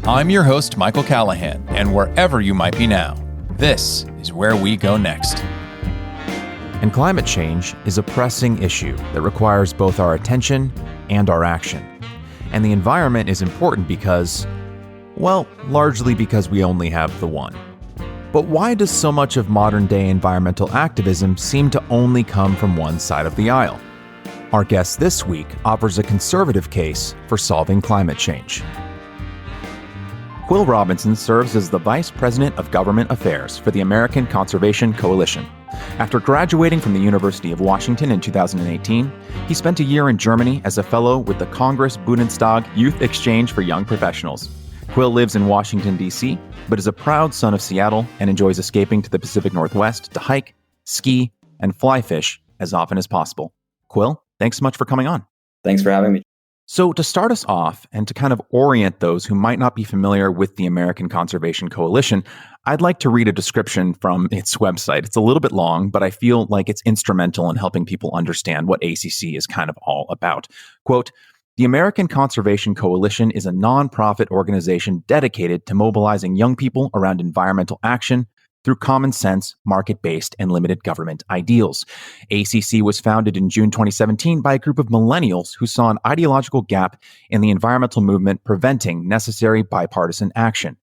I'm your host, Michael Callahan, and wherever you might be now, this is where we go next. And climate change is a pressing issue that requires both our attention and our action. And the environment is important because, well, largely because we only have the one. But why does so much of modern-day environmental activism seem to only come from one side of the aisle? Our guest this week offers a conservative case for solving climate change. Quill Robinson serves as the Vice President of Government Affairs for the American Conservation Coalition. After graduating from the University of Washington in 2018, he spent a year in Germany as a fellow with the Congress Bundestag Youth Exchange for Young Professionals. Quill lives in Washington, D.C., but is a proud son of Seattle and enjoys escaping to the Pacific Northwest to hike, ski, and fly fish as often as possible. Quill, thanks so much for coming on. Thanks for having me. So to start us off, and to kind of orient those who might not be familiar with the American Conservation Coalition, I'd like to read a description from its website. It's a little bit long, but I feel like it's instrumental in helping people understand what ACC is kind of all about. Quote, "The American Conservation Coalition is a nonprofit organization dedicated to mobilizing young people around environmental action through common sense, market-based, and limited government ideals. ACC was founded in June 2017 by a group of millennials who saw an ideological gap in the environmental movement preventing necessary bipartisan action.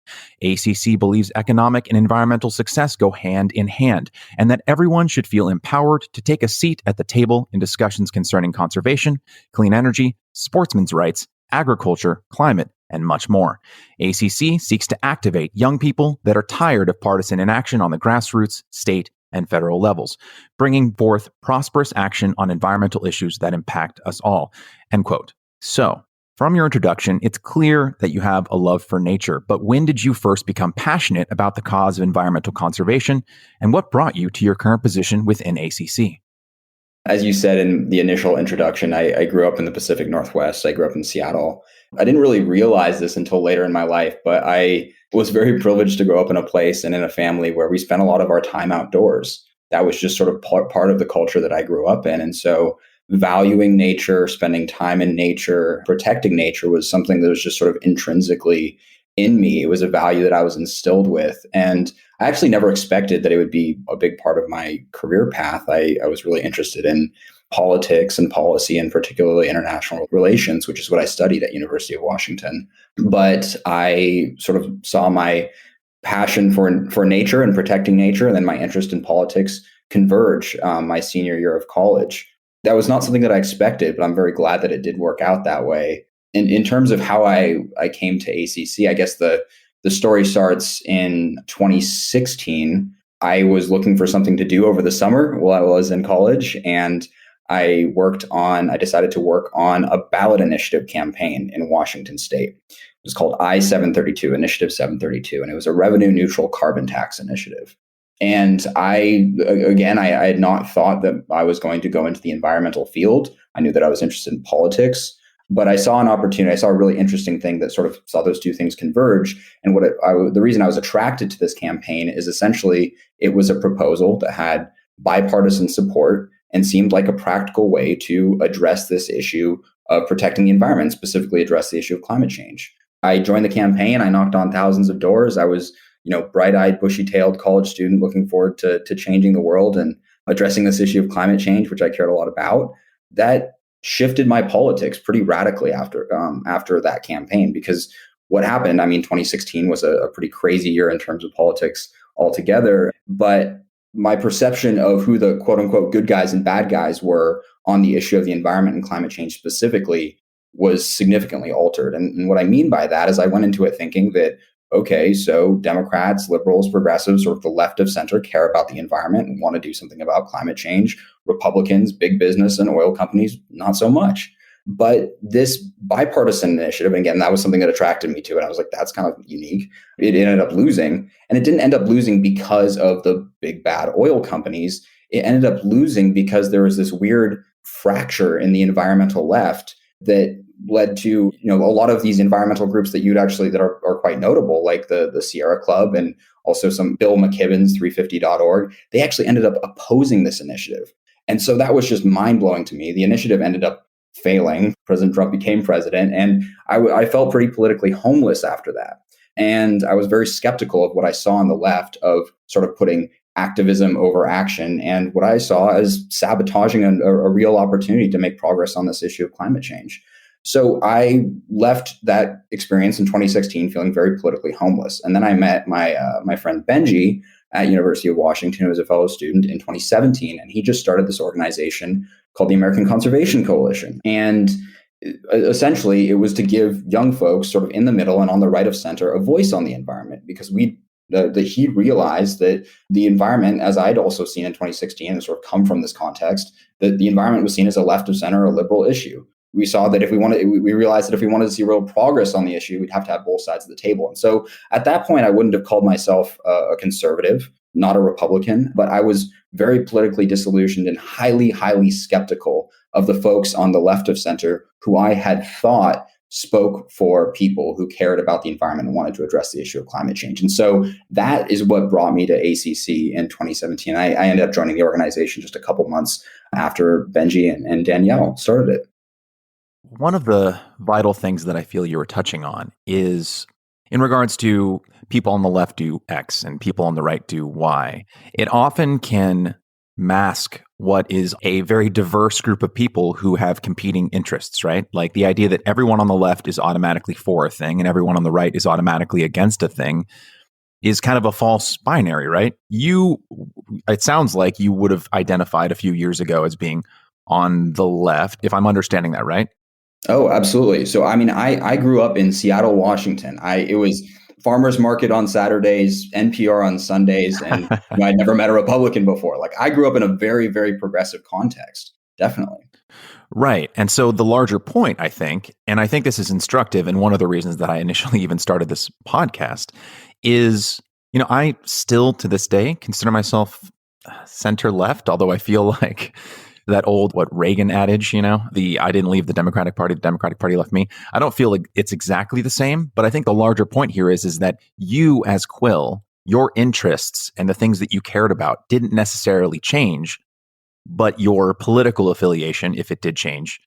ACC believes economic and environmental success go hand in hand, and that everyone should feel empowered to take a seat at the table in discussions concerning conservation, clean energy, sportsmen's rights, agriculture, climate, and much more. ACC seeks to activate young people that are tired of partisan inaction on the grassroots, state, and federal levels, bringing forth prosperous action on environmental issues that impact us all." End quote. So, from your introduction, it's clear that you have a love for nature, but when did you first become passionate about the cause of environmental conservation, and what brought you to your current position within ACC? As you said in the initial introduction, I grew up in the Pacific Northwest. I grew up in Seattle. I didn't really realize this until later in my life, but I was very privileged to grow up in a place and in a family where we spent a lot of our time outdoors. That was just sort of part of the culture that I grew up in. And so valuing nature, spending time in nature, protecting nature was something that was just sort of intrinsically in me. It was a value that I was instilled with. And I actually never expected that it would be a big part of my career path. I was really interested in politics and policy, and particularly international relations, which is what I studied at University of Washington. But I sort of saw my passion for nature and protecting nature, and then my interest in politics converge my senior year of college. That was not something that I expected, but I'm very glad that it did work out that way. And in terms of how I came to ACC, I guess the story starts in 2016. I was looking for something to do over the summer while I was in college, and I decided to work on a ballot initiative campaign in Washington state. It was called I-732, Initiative 732, and it was a revenue neutral carbon tax initiative. And I had not thought that I was going to go into the environmental field. I knew that I was interested in politics, but I saw an opportunity. I saw a really interesting thing that sort of saw those two things converge. And the reason I was attracted to this campaign is essentially it was a proposal that had bipartisan support and seemed like a practical way to address this issue of protecting the environment, specifically address the issue of climate change. I joined the campaign. I knocked on thousands of doors. I was, bright-eyed, bushy-tailed college student looking forward to changing the world and addressing this issue of climate change, which I cared a lot about. That shifted my politics pretty radically after that campaign, because what happened, 2016 was a pretty crazy year in terms of politics altogether, but my perception of who the quote unquote good guys and bad guys were on the issue of the environment and climate change specifically was significantly altered. And what I mean by that is I went into it thinking that, okay, so Democrats, liberals, progressives, or the left of center care about the environment and want to do something about climate change. Republicans, big business, and oil companies, not so much. But this bipartisan initiative, and again, that was something that attracted me to it. I was like, that's kind of unique. It ended up losing. And it didn't end up losing because of the big bad oil companies. It ended up losing because there was this weird fracture in the environmental left that led to, a lot of these environmental groups that are quite notable, like the Sierra Club and also some Bill McKibben's 350.org. They actually ended up opposing this initiative. And so that was just mind blowing to me. The initiative ended up failing. President Trump became president, and I felt pretty politically homeless after that. And I was very skeptical of what I saw on the left of sort of putting activism over action, and what I saw as sabotaging a real opportunity to make progress on this issue of climate change. So I left that experience in 2016 feeling very politically homeless. And then I met my friend Benji at University of Washington, who was a fellow student, in 2017. And he just started this organization called the American Conservation Coalition. And essentially, it was to give young folks sort of in the middle and on the right of center a voice on the environment, because he realized that the environment, as I'd also seen in 2016 and sort of come from this context, that the environment was seen as a left of center, a liberal issue. We saw that we realized that if we wanted to see real progress on the issue, we'd have to have both sides of the table. And so at that point, I wouldn't have called myself a conservative, not a Republican, but I was very politically disillusioned and highly, highly skeptical of the folks on the left of center who I had thought spoke for people who cared about the environment and wanted to address the issue of climate change. And so that is what brought me to ACC in 2017. I ended up joining the organization just a couple months after Benji and Danielle started it. One of the vital things that I feel you were touching on is in regards to people on the left do X and people on the right do Y. It often can mask what is a very diverse group of people who have competing interests, right? Like the idea that everyone on the left is automatically for a thing and everyone on the right is automatically against a thing is kind of a false binary, right? It sounds like you would have identified a few years ago as being on the left, if I'm understanding that right. Oh, absolutely. So, I mean, I grew up in Seattle, Washington. It was farmers market on Saturdays, NPR on Sundays, and I'd never met a Republican before. Like, I grew up in a very, very progressive context. Definitely. Right. And so the larger point, I think, and I think this is instructive, and one of the reasons that I initially even started this podcast is, I still to this day consider myself center left, although I feel like that old, Reagan adage, I didn't leave the Democratic Party, the Democratic Party left me. I don't feel like it's exactly the same, but I think the larger point here is that you as Quill, your interests and the things that you cared about didn't necessarily change, but your political affiliation, if it did change,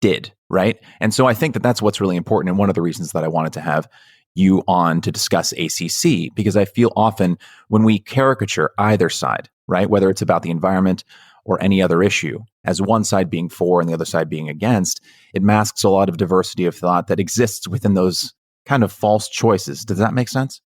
did, right? And so I think that that's what's really important. And one of the reasons that I wanted to have you on to discuss ACC, because I feel often when we caricature either side, right, whether it's about the environment or any other issue, as one side being for and the other side being against, it masks a lot of diversity of thought that exists within those kind of false choices. Does that make sense?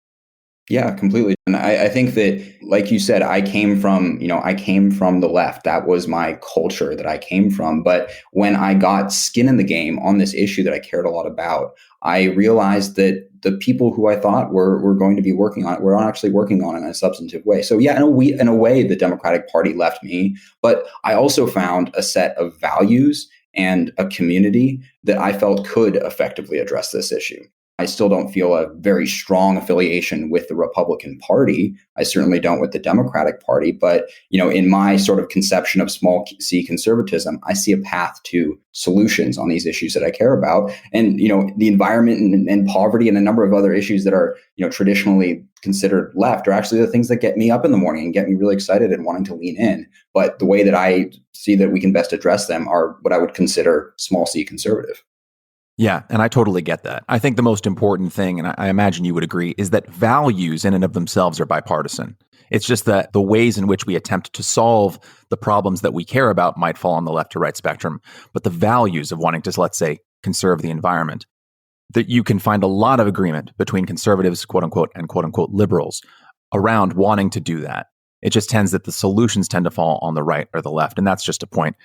Yeah, completely. And I think that, like you said, I came from the left. That was my culture that I came from. But when I got skin in the game on this issue that I cared a lot about, I realized that the people who I thought were going to be working on it were actually working on it in a substantive way. So yeah, in a way, the Democratic Party left me, but I also found a set of values and a community that I felt could effectively address this issue. I still don't feel a very strong affiliation with the Republican Party. I certainly don't with the Democratic Party. But, in my sort of conception of small c conservatism, I see a path to solutions on these issues that I care about. And, the environment and poverty and a number of other issues that are, traditionally considered left are actually the things that get me up in the morning and get me really excited and wanting to lean in. But the way that I see that we can best address them are what I would consider small c conservative. Yeah, and I totally get that. I think the most important thing, and I imagine you would agree, is that values in and of themselves are bipartisan. It's just that the ways in which we attempt to solve the problems that we care about might fall on the left to right spectrum. But the values of wanting to, let's say, conserve the environment, that you can find a lot of agreement between conservatives, quote unquote, and quote unquote liberals around wanting to do that. It just tends that the solutions tend to fall on the right or the left. And that's just a point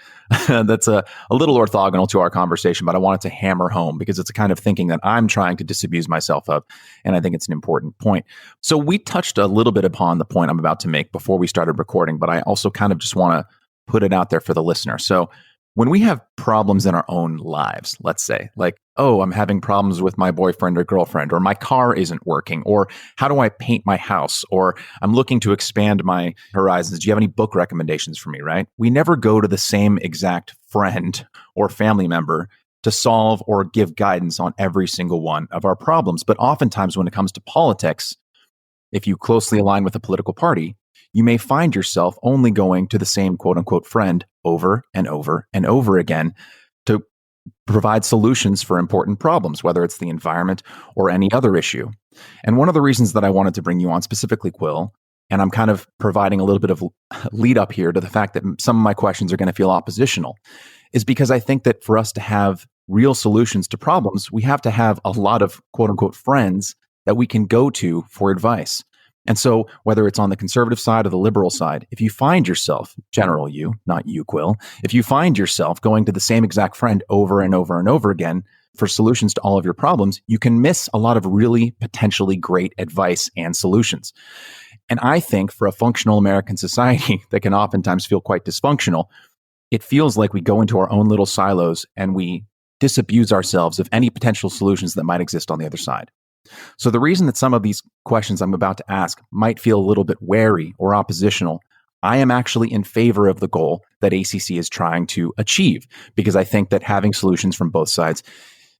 that's a little orthogonal to our conversation, but I wanted to hammer home because it's a kind of thinking that I'm trying to disabuse myself of. And I think it's an important point. So we touched a little bit upon the point I'm about to make before we started recording, but I also kind of just want to put it out there for the listener. So when we have problems in our own lives, let's say, like, oh, I'm having problems with my boyfriend or girlfriend, or my car isn't working, or how do I paint my house, or I'm looking to expand my horizons. Do you have any book recommendations for me, right? We never go to the same exact friend or family member to solve or give guidance on every single one of our problems. But oftentimes when it comes to politics, if you closely align with a political party, you may find yourself only going to the same quote unquote friend over and over and over again to provide solutions for important problems, whether it's the environment or any other issue. And one of the reasons that I wanted to bring you on specifically, Quill, and I'm kind of providing a little bit of lead up here to the fact that some of my questions are going to feel oppositional, is because I think that for us to have real solutions to problems, we have to have a lot of quote unquote friends that we can go to for advice. And so whether it's on the conservative side or the liberal side, if you find yourself, general you, not you, Quill, if you find yourself going to the same exact friend over and over and over again for solutions to all of your problems, you can miss a lot of really potentially great advice and solutions. And I think for a functional American society that can oftentimes feel quite dysfunctional, it feels like we go into our own little silos and we disabuse ourselves of any potential solutions that might exist on the other side. So the reason that some of these questions I'm about to ask might feel a little bit wary or oppositional, I am actually in favor of the goal that ACC is trying to achieve, because I think that having solutions from both sides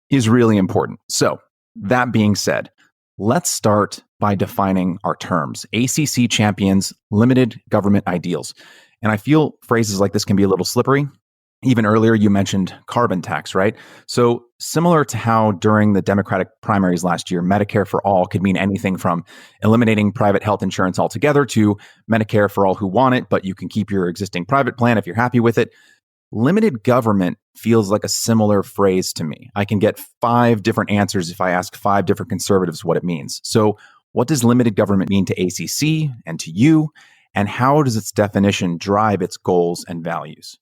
is really important. So that being said, let's start by defining our terms. ACC champions limited government ideals. And I feel phrases like this can be a little slippery. Even earlier, you mentioned carbon tax, right? So similar to how during the Democratic primaries last year, Medicare for all could mean anything from eliminating private health insurance altogether to Medicare for all who want it, but you can keep your existing private plan if you're happy with it. Limited government feels like a similar phrase to me. I can get 5 different answers if I ask 5 different conservatives what it means. So what does limited government mean to ACC and to you? And how does its definition drive its goals and values?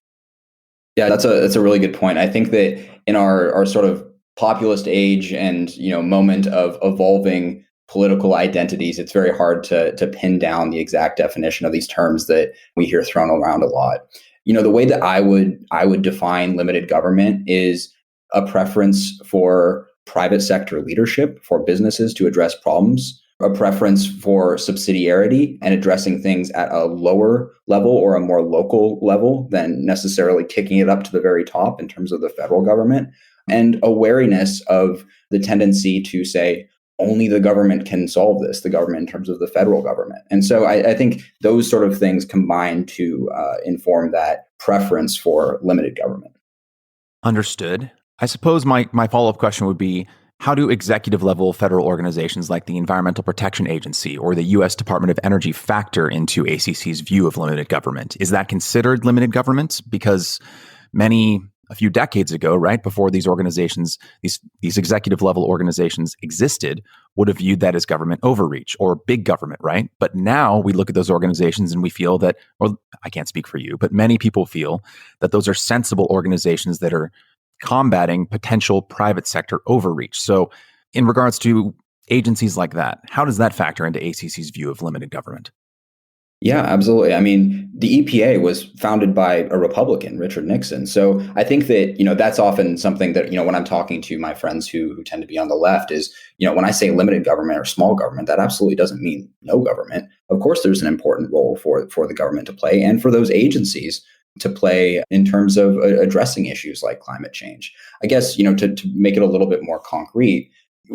Yeah, that's a really good point. I think that in our sort of populist age and moment of evolving political identities, it's very hard to pin down the exact definition of these terms that we hear thrown around a lot. The way that I would define limited government is a preference for private sector leadership, for businesses to address problems, a preference for subsidiarity and addressing things at a lower level or a more local level than necessarily kicking it up to the very top in terms of the federal government, and a wariness of the tendency to say only the government can solve this, the government in terms of the federal government. And so I think those sort of things combine to inform that preference for limited government. Understood. I suppose my follow-up question would be, how do executive level federal organizations like the Environmental Protection Agency or the U.S. Department of Energy factor into ACC's view of limited government? Is that considered limited government? Because a few decades ago, right, before these organizations, these executive level organizations existed, would have viewed that as government overreach or big government, right? But now we look at those organizations and we feel that, or I can't speak for you, but many people feel that those are sensible organizations that are combating potential private sector overreach. So in regards to agencies like that, how does that factor into ACC's view of limited government? Yeah, absolutely. I mean, the EPA was founded by a Republican, Richard Nixon. So I think that, that's often something that, when I'm talking to my friends who tend to be on the left is, when I say limited government or small government, that absolutely doesn't mean no government. Of course, there's an important role for the government to play and for those agencies to play in terms of addressing issues like climate change. I guess, to make it a little bit more concrete,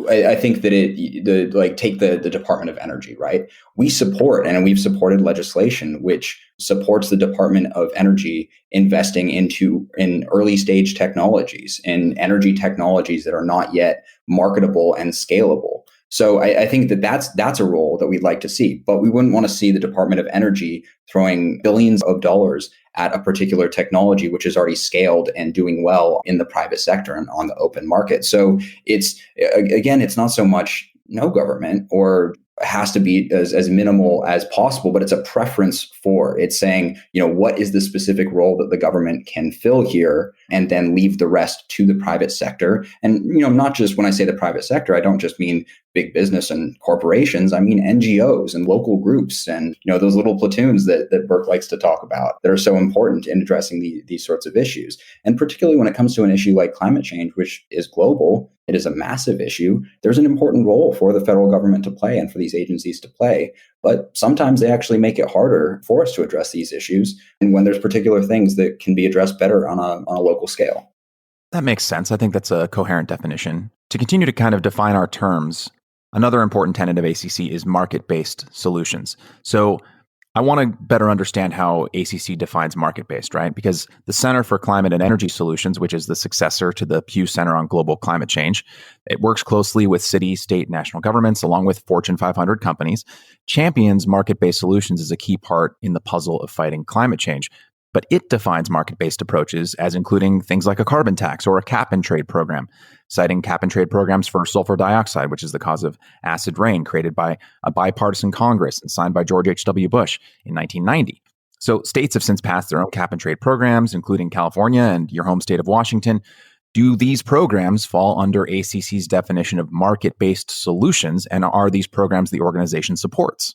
I think that take the Department of Energy, right? We support, and we've supported legislation which supports the Department of Energy investing in early stage technologies, in energy technologies that are not yet marketable and scalable. So I think that's a role that we'd like to see, but we wouldn't want to see the Department of Energy throwing billions of dollars at a particular technology which is already scaled and doing well in the private sector and on the open market. So it's not so much no government or has to be as minimal as possible, but it's a preference for. It's saying, what is the specific role that the government can fill here, and then leave the rest to the private sector. And, not just when I say the private sector, I don't just mean big business and corporations. I mean NGOs and local groups and, those little platoons that Burke likes to talk about that are so important in addressing these sorts of issues. And particularly when it comes to an issue like climate change, which is global, it is a massive issue. There's an important role for the federal government to play and for these agencies to play. But sometimes they actually make it harder for us to address these issues. And when there's particular things that can be addressed better on a local scale. That makes sense. I think that's a coherent definition. To continue to kind of define our terms, another important tenet of ACC is market-based solutions. So I want to better understand how ACC defines market-based, right? Because the Center for Climate and Energy Solutions, which is the successor to the Pew Center on Global Climate Change, it works closely with city, state, national governments, along with Fortune 500 companies, champions market-based solutions as a key part in the puzzle of fighting climate change. But it defines market-based approaches as including things like a carbon tax or a cap-and-trade program, citing cap-and-trade programs for sulfur dioxide, which is the cause of acid rain, created by a bipartisan Congress and signed by George H.W. Bush in 1990. So states have since passed their own cap-and-trade programs, including California and your home state of Washington. Do these programs fall under ACC's definition of market-based solutions, and are these programs the organization supports?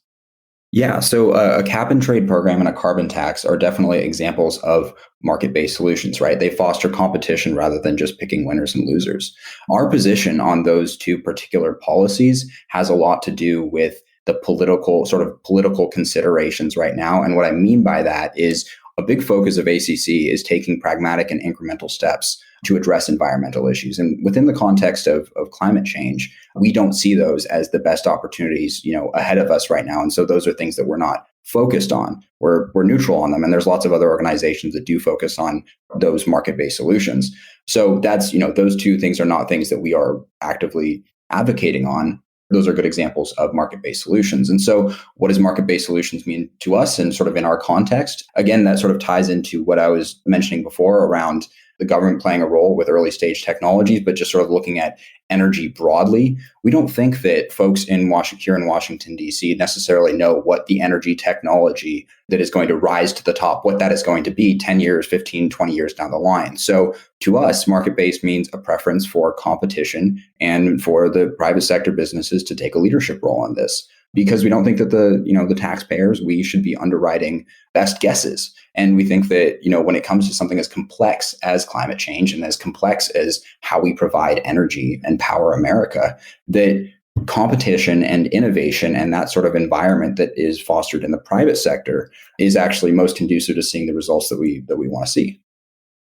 Yeah, so a cap and trade program and a carbon tax are definitely examples of market-based solutions, right? They foster competition rather than just picking winners and losers. Our position on those two particular policies has a lot to do with the political considerations right now. And what I mean by that is a big focus of ACC is taking pragmatic and incremental steps to address environmental issues. And within the context of climate change, we don't see those as the best opportunities, ahead of us right now. And so those are things that we're not focused on. We're neutral on them. And there's lots of other organizations that do focus on those market-based solutions. So that's, those two things are not things that we are actively advocating on. Those are good examples of market-based solutions. And so what does market-based solutions mean to us and sort of in our context? Again, that sort of ties into what I was mentioning before around the government playing a role with early stage technologies, but just sort of looking at energy broadly. We don't think that folks here in Washington, D.C. necessarily know what the energy technology that is going to rise to the top, what that is going to be 10 years, 15, 20 years down the line. So to us, market-based means a preference for competition and for the private sector businesses to take a leadership role on this. Because we don't think that the taxpayers, we should be underwriting best guesses. And we think that, when it comes to something as complex as climate change and as complex as how we provide energy and power America, that competition and innovation and that sort of environment that is fostered in the private sector is actually most conducive to seeing the results that we want to see.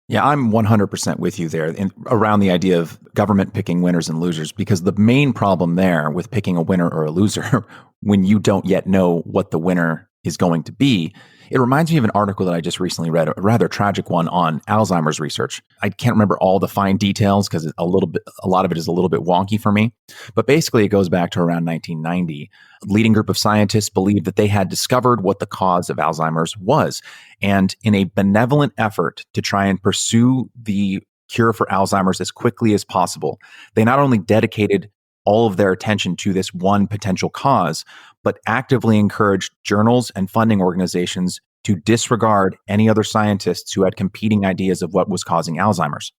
Yeah, I'm 100% with you there around the idea of government picking winners and losers, because the main problem there with picking a winner or a loser when you don't yet know what the winner is going to be, it reminds me of an article that I just recently read, a rather tragic one on Alzheimer's research. I can't remember all the fine details because a lot of it is a little bit wonky for me. But basically, it goes back to around 1990. A leading group of scientists believed that they had discovered what the cause of Alzheimer's was. And in a benevolent effort to try and pursue the cure for Alzheimer's as quickly as possible, they not only dedicated all of their attention to this one potential cause, but actively encouraged journals and funding organizations to disregard any other scientists who had competing ideas of what was causing Alzheimer's.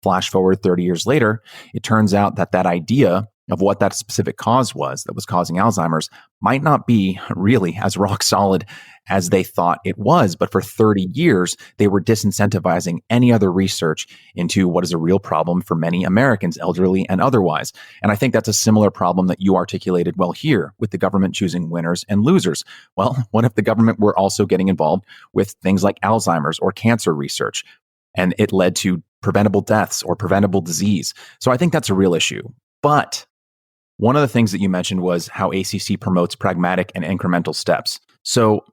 Flash forward 30 years later, it turns out that idea of what that specific cause was that was causing Alzheimer's might not be really as rock solid as they thought it was. But for 30 years, they were disincentivizing any other research into what is a real problem for many Americans, elderly and otherwise. And I think that's a similar problem that you articulated well here with the government choosing winners and losers. Well, what if the government were also getting involved with things like Alzheimer's or cancer research, and it led to preventable deaths or preventable disease? So I think that's a real issue. But one of the things that you mentioned was how ACC promotes pragmatic and incremental steps. So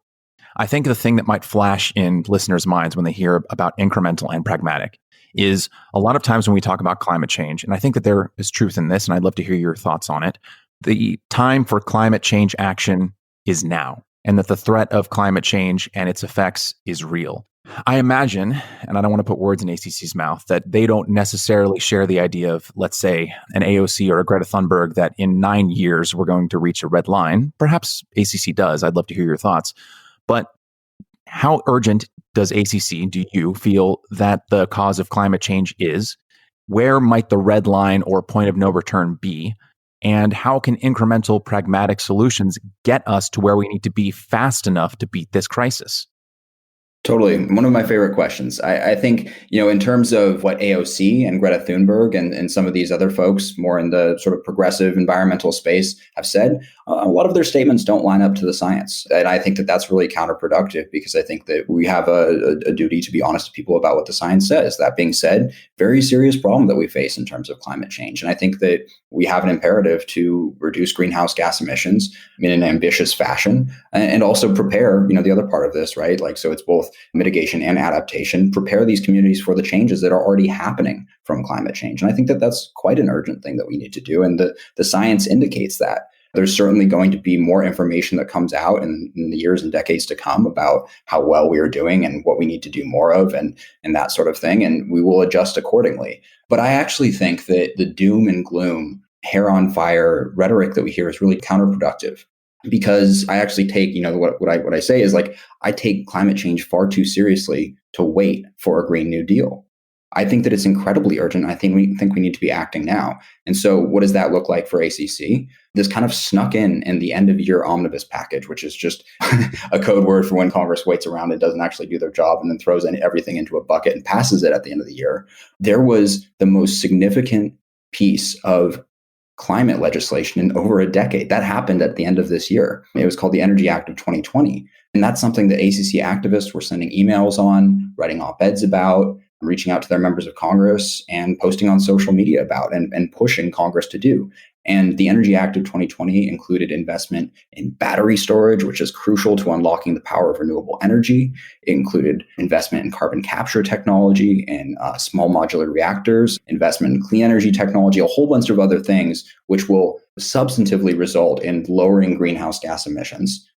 I think the thing that might flash in listeners' minds when they hear about incremental and pragmatic is a lot of times when we talk about climate change, and I think that there is truth in this, and I'd love to hear your thoughts on it, the time for climate change action is now, and that the threat of climate change and its effects is real. I imagine, and I don't want to put words in ACC's mouth, that they don't necessarily share the idea of, let's say, an AOC or a Greta Thunberg that in 9 years we're going to reach a red line. Perhaps ACC does. I'd love to hear your thoughts. But how urgent does ACC, do you feel that the cause of climate change is? Where might the red line or point of no return be? And how can incremental pragmatic solutions get us to where we need to be fast enough to beat this crisis? Totally. One of my favorite questions. I think, in terms of what AOC and Greta Thunberg and some of these other folks more in the sort of progressive environmental space have said, a lot of their statements don't line up to the science. And I think that that's really counterproductive because I think that we have a duty to be honest to people about what the science says. That being said, very serious problem that we face in terms of climate change. And I think that we have an imperative to reduce greenhouse gas emissions in an ambitious fashion and also prepare, the other part of this, right? Like, so it's both mitigation and adaptation, prepare these communities for the changes that are already happening from climate change. And I think that that's quite an urgent thing that we need to do. And the science indicates that. There's certainly going to be more information that comes out in the years and decades to come about how well we are doing and what we need to do more of and that sort of thing. And we will adjust accordingly. But I actually think that the doom and gloom, hair on fire rhetoric that we hear is really counterproductive. Because I actually take, what I say is like, I take climate change far too seriously to wait for a Green New Deal. I think that it's incredibly urgent. I think we need to be acting now. And so what does that look like for ACC? This kind of snuck in the end of year omnibus package, which is just a code word for when Congress waits around and doesn't actually do their job and then throws everything into a bucket and passes it at the end of the year. There was the most significant piece of climate legislation in over a decade. That happened at the end of this year. It was called the Energy Act of 2020. And that's something that ACC activists were sending emails on, writing op-eds about, reaching out to their members of Congress and posting on social media about and pushing Congress to do. And the Energy Act of 2020 included investment in battery storage, which is crucial to unlocking the power of renewable energy. It included investment in carbon capture technology and small modular reactors, investment in clean energy technology, a whole bunch of other things, which will substantively result in lowering greenhouse gas emissions.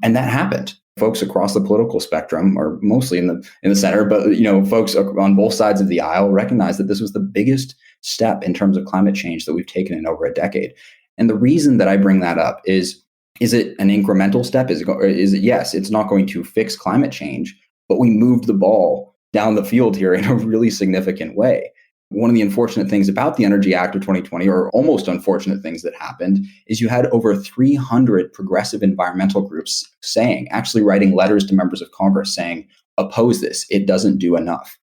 And that happened. Folks across the political spectrum, or mostly in the center, but folks on both sides of the aisle recognize that this was the biggest step in terms of climate change that we've taken in over a decade. And the reason that I bring that up is it an incremental step? Is it yes, it's not going to fix climate change, but we moved the ball down the field here in a really significant way. One of the unfortunate things about the Energy Act of 2020, or almost unfortunate things that happened, is you had over 300 progressive environmental groups actually writing letters to members of Congress saying, oppose this, it doesn't do enough.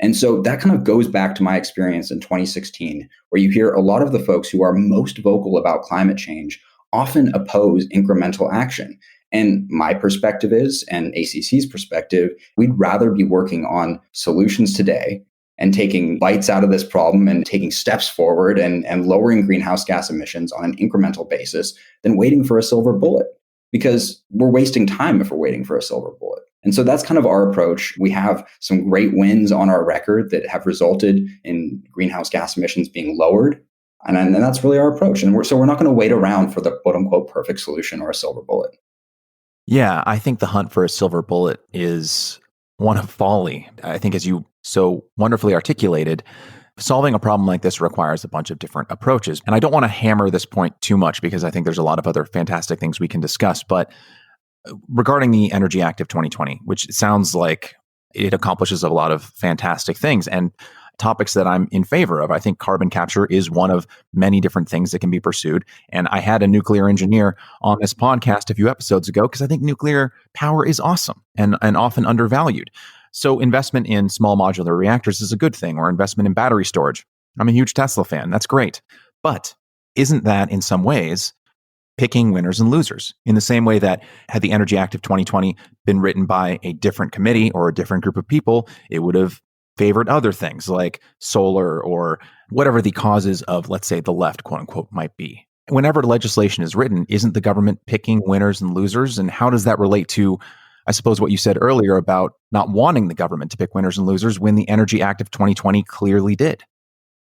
And so that kind of goes back to my experience in 2016, where you hear a lot of the folks who are most vocal about climate change often oppose incremental action. And my perspective is, and ACC's perspective, we'd rather be working on solutions today and taking bites out of this problem and taking steps forward and lowering greenhouse gas emissions on an incremental basis than waiting for a silver bullet, because we're wasting time if we're waiting for a silver bullet. And so that's kind of our approach. We have some great wins on our record that have resulted in greenhouse gas emissions being lowered. And that's really our approach. And we're not going to wait around for the quote unquote perfect solution or a silver bullet. Yeah, I think the hunt for a silver bullet is one of folly. I think, as you so wonderfully articulated, solving a problem like this requires a bunch of different approaches. And I don't want to hammer this point too much because I think there's a lot of other fantastic things we can discuss. But regarding the Energy Act of 2020, which sounds like it accomplishes a lot of fantastic things and topics that I'm in favor of. I think carbon capture is one of many different things that can be pursued. And I had a nuclear engineer on this podcast a few episodes ago because I think nuclear power is awesome and often undervalued. So investment in small modular reactors is a good thing, or investment in battery storage. I'm a huge Tesla fan. That's great. But isn't that in some ways picking winners and losers? In the same way that had the Energy Act of 2020 been written by a different committee or a different group of people, it would have favored other things like solar or whatever the causes of, let's say, the left, quote unquote, might be. Whenever legislation is written, isn't the government picking winners and losers? And how does that relate to, I suppose, what you said earlier about not wanting the government to pick winners and losers when the Energy Act of 2020 clearly did?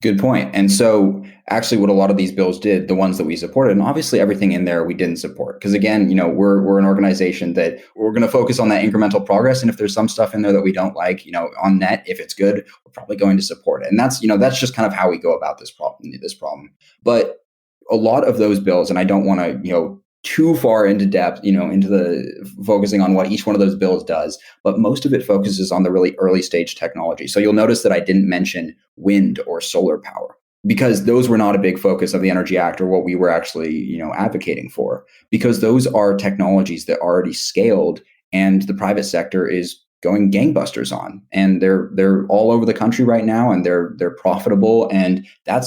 Good point. And so actually what a lot of these bills did, the ones that we supported, and obviously everything in there we didn't support. Because again, we're an organization that we're going to focus on that incremental progress. And if there's some stuff in there that we don't like, on net, if it's good, we're probably going to support it. And that's just kind of how we go about this problem. But a lot of those bills, and I don't want to, too far into depth, into the focusing on what each one of those bills does, but most of it focuses on the really early stage technology. So you'll notice that I didn't mention wind or solar power because those were not a big focus of the Energy Act or what we were actually, advocating for, because those are technologies that already scaled and the private sector is going gangbusters on, and they're all over the country right now, and they're profitable, and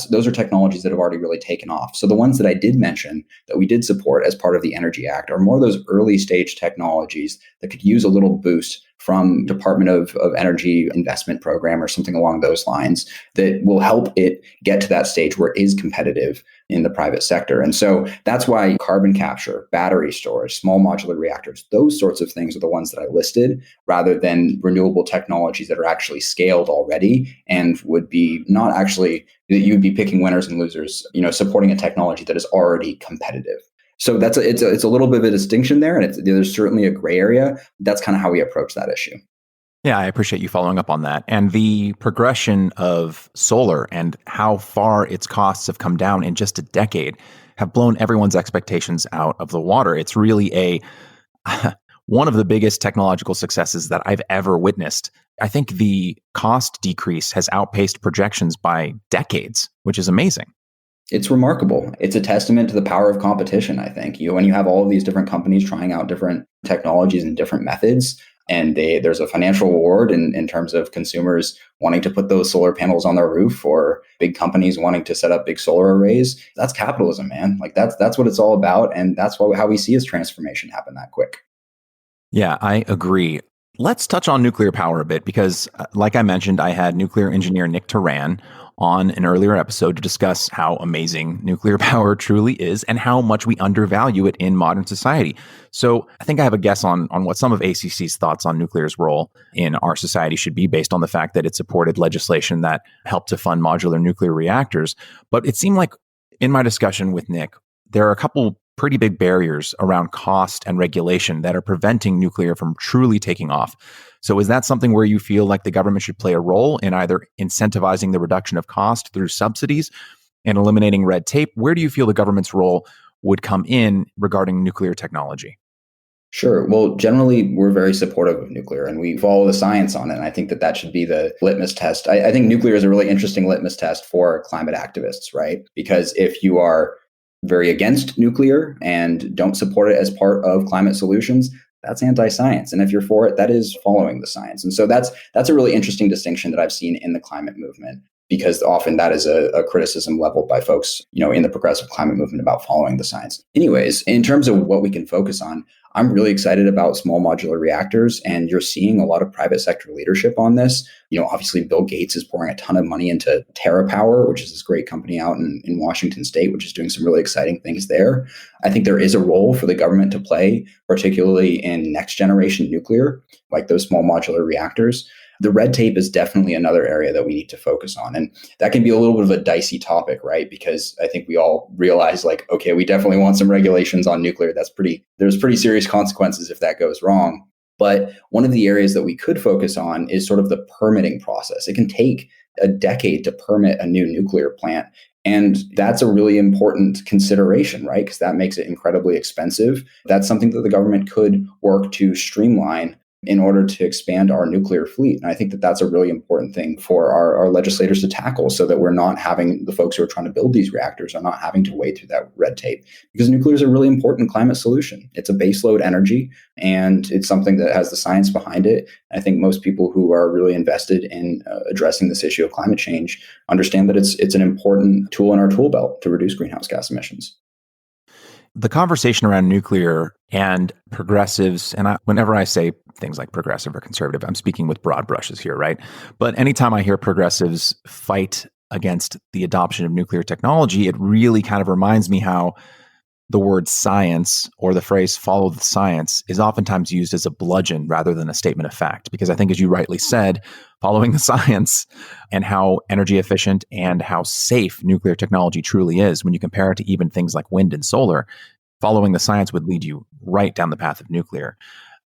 those are technologies that have already really taken off. So the ones that I did mention that we did support as part of the Energy Act are more those early stage technologies that could use a little boost from Department of Energy investment program or something along those lines that will help it get to that stage where it is competitive in the private sector. And so that's why carbon capture, battery storage, small modular reactors, those sorts of things are the ones that I listed, rather than renewable technologies that are actually scaled already and would be not actually that you'd be picking winners and losers, supporting a technology that is already competitive. So it's a little bit of a distinction there, and there's certainly a gray area. That's kind of how we approach that issue. Yeah, I appreciate you following up on that. And the progression of solar and how far its costs have come down in just a decade have blown everyone's expectations out of the water. It's really one of the biggest technological successes that I've ever witnessed. I think the cost decrease has outpaced projections by decades, which is amazing. It's remarkable. It's a testament to the power of competition, I think. When you have all of these different companies trying out different technologies and different methods, and there's a financial reward in terms of consumers wanting to put those solar panels on their roof, or big companies wanting to set up big solar arrays. That's capitalism, man. Like that's what it's all about. And that's how we see this transformation happen that quick. Yeah, I agree. Let's touch on nuclear power a bit because, like I mentioned, I had nuclear engineer Nick Turan on an earlier episode to discuss how amazing nuclear power truly is and how much we undervalue it in modern society. So I think I have a guess on what some of ACC's thoughts on nuclear's role in our society should be, based on the fact that it supported legislation that helped to fund modular nuclear reactors. But it seemed like in my discussion with Nick, there are a couple pretty big barriers around cost and regulation that are preventing nuclear from truly taking off. So is that something where you feel like the government should play a role in either incentivizing the reduction of cost through subsidies and eliminating red tape? Where do you feel the government's role would come in regarding nuclear technology? Sure. Well, generally, we're very supportive of nuclear, and we follow the science on it. And I think that should be the litmus test. I think nuclear is a really interesting litmus test for climate activists, right? Because if you are very against nuclear and don't support it as part of climate solutions, that's anti-science. And if you're for it, that is following the science. And so that's a really interesting distinction that I've seen in the climate movement, because often that is a criticism leveled by folks, in the progressive climate movement about following the science. Anyways, in terms of what we can focus on, I'm really excited about small modular reactors, and you're seeing a lot of private sector leadership on this. Obviously Bill Gates is pouring a ton of money into TerraPower, which is this great company out in Washington State, which is doing some really exciting things there. I think there is a role for the government to play, particularly in next generation nuclear, like those small modular reactors. The red tape is definitely another area that we need to focus on. And that can be a little bit of a dicey topic, right? Because I think we all realize, like, okay, we definitely want some regulations on nuclear. There's pretty serious consequences if that goes wrong. But one of the areas that we could focus on is sort of the permitting process. It can take a decade to permit a new nuclear plant. And that's a really important consideration, right? Because that makes it incredibly expensive. That's something that the government could work to streamline in order to expand our nuclear fleet. And I think that that's a really important thing for our legislators to tackle, so that we're not having the folks who are trying to build these reactors are not having to wade through that red tape, because nuclear is a really important climate solution. It's a baseload energy, and it's something that has the science behind it. I think most people who are really invested in addressing this issue of climate change understand that it's an important tool in our tool belt to reduce greenhouse gas emissions. The conversation around nuclear and progressives, and whenever I say things like progressive or conservative, I'm speaking with broad brushes here, right? But anytime I hear progressives fight against the adoption of nuclear technology, it really kind of reminds me how the word science, or the phrase follow the science, is oftentimes used as a bludgeon rather than a statement of fact. Because I think, as you rightly said, following the science and how energy efficient and how safe nuclear technology truly is, when you compare it to even things like wind and solar, following the science would lead you right down the path of nuclear.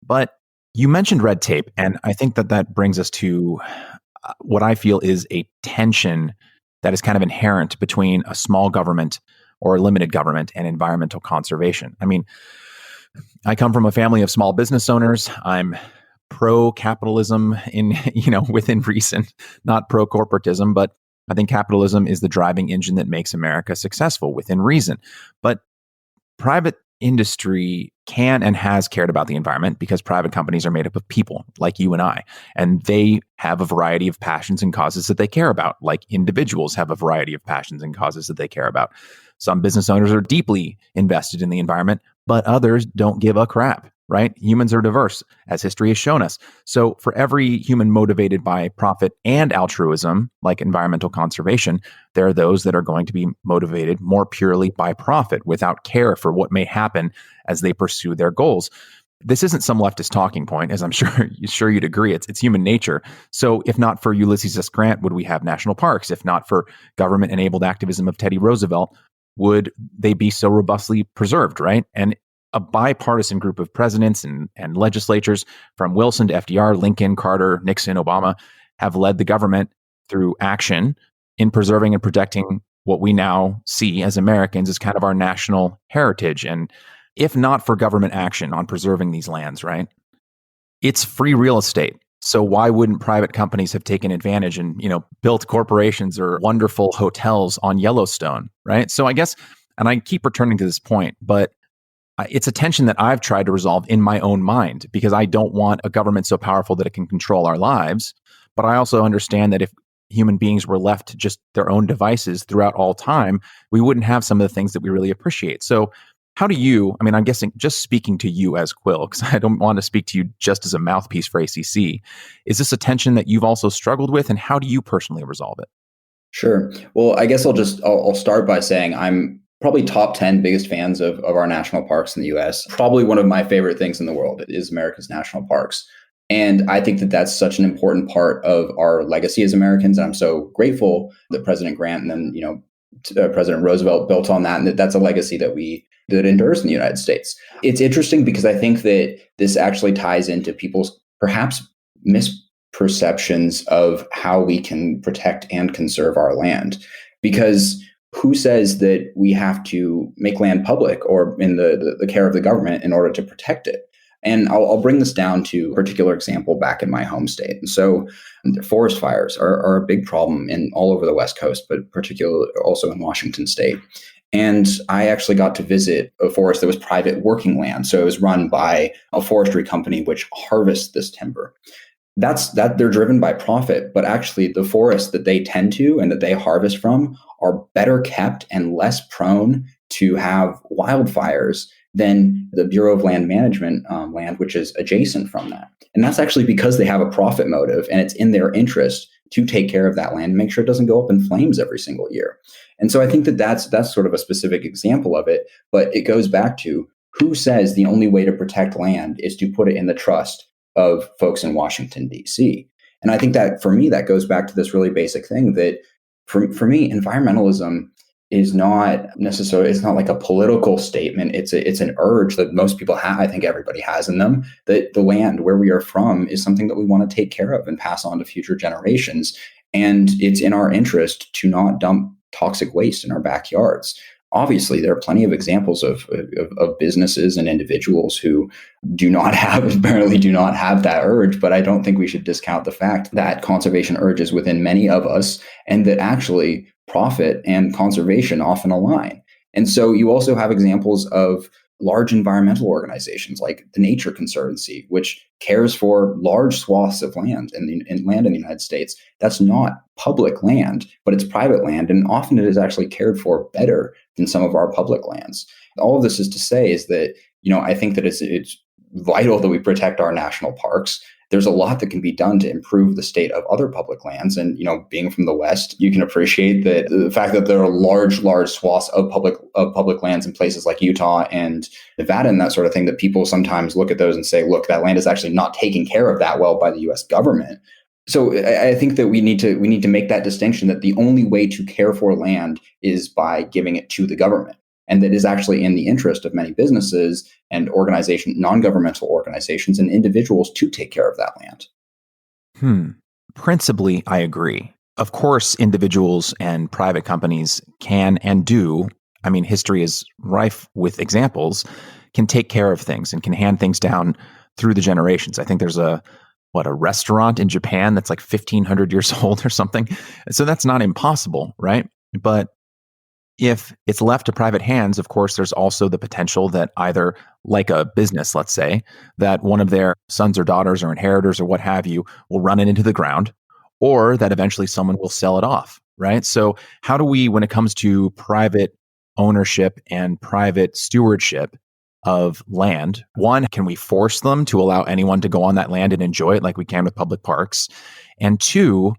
But you mentioned red tape, and I think that brings us to what I feel is a tension that is kind of inherent between a small government or limited government and environmental conservation. I mean, I come from a family of small business owners. I'm pro-capitalism within reason, not pro-corporatism, but I think capitalism is the driving engine that makes America successful within reason. But private industry can and has cared about the environment because private companies are made up of people like you and I, and they have a variety of passions and causes that they care about, like individuals have a variety of passions and causes that they care about. Some business owners are deeply invested in the environment, but others don't give a crap, right? Humans are diverse, as history has shown us. So for every human motivated by profit and altruism, like environmental conservation, there are those that are going to be motivated more purely by profit without care for what may happen as they pursue their goals. This isn't some leftist talking point, as I'm sure you'd agree. It's human nature. So if not for Ulysses S. Grant, would we have national parks? If not for government-enabled activism of Teddy Roosevelt, would they be so robustly preserved, right? And a bipartisan group of presidents and legislatures, from Wilson to FDR, Lincoln, Carter, Nixon, Obama, have led the government through action in preserving and protecting what we now see as Americans as kind of our national heritage. And if not for government action on preserving these lands, right, it's free real estate. So why wouldn't private companies have taken advantage and, built corporations or wonderful hotels on Yellowstone, right? So I guess, and I keep returning to this point, but it's a tension that I've tried to resolve in my own mind, because I don't want a government so powerful that it can control our lives. But I also understand that if human beings were left to just their own devices throughout all time, we wouldn't have some of the things that we really appreciate. So how do you, I'm guessing just speaking to you as Quill, because I don't want to speak to you just as a mouthpiece for ACC, is this a tension that you've also struggled with, and how do you personally resolve it? Sure. Well, I guess I'll start by saying I'm probably top 10 biggest fans of our national parks in the US. Probably one of my favorite things in the world is America's national parks. And I think that that's such an important part of our legacy as Americans. And I'm so grateful that President Grant and then, President Roosevelt built on that. And that's a legacy that endures in the United States. It's interesting because I think that this actually ties into people's perhaps misperceptions of how we can protect and conserve our land. Because who says that we have to make land public or in the care of the government in order to protect it? And I'll bring this down to a particular example back in my home state. And so forest fires are a big problem all over the West Coast, but particularly also in Washington state. And I actually got to visit a forest that was private working land. So it was run by a forestry company which harvests this timber. That they're driven by profit, but actually the forests that they tend to and that they harvest from are better kept and less prone to have wildfires than the Bureau of Land Management land, which is adjacent from that. And that's actually because they have a profit motive, and it's in their interest to take care of that land and make sure it doesn't go up in flames every single year. And so I think that that's sort of a specific example of it, but it goes back to who says the only way to protect land is to put it in the trust of folks in Washington, D.C. And I think that for me, that goes back to this really basic thing that for me, environmentalism is not necessarily, it's not like a political statement. It's an urge that most people have. I think everybody has in them, that the land where we are from is something that we want to take care of and pass on to future generations. And it's in our interest to not dump toxic waste in our backyards. Obviously, there are plenty of examples of businesses and individuals who apparently do not have that urge, but I don't think we should discount the fact that conservation urge is within many of us, and that actually profit and conservation often align. And so you also have examples of large environmental organizations like the Nature Conservancy, which cares for large swaths of land in the United States. That's not public land, but it's private land. And often it is actually cared for better than some of our public lands. All of this is to say is that, I think that it's vital that we protect our national parks. There's a lot that can be done to improve the state of other public lands. And, being from the West, you can appreciate that the fact that there are large swaths of public lands in places like Utah and Nevada and that sort of thing, that people sometimes look at those and say, look, that land is actually not taken care of that well by the US government. So I think that we need to make that distinction, that the only way to care for land is by giving it to the government. And that is actually in the interest of many businesses and non-governmental organizations and individuals to take care of that land. Principally, I agree. Of course, individuals and private companies can and do, history is rife with examples, can take care of things and can hand things down through the generations. I think there's a restaurant in Japan that's like 1,500 years old or something. So that's not impossible, right? But If it's left to private hands, of course, there's also the potential that either, like a business, let's say, that one of their sons or daughters or inheritors or what have you will run it into the ground, or that eventually someone will sell it off, right? So, how do we, when it comes to private ownership and private stewardship of land, one, can we force them to allow anyone to go on that land and enjoy it like we can with public parks? And two,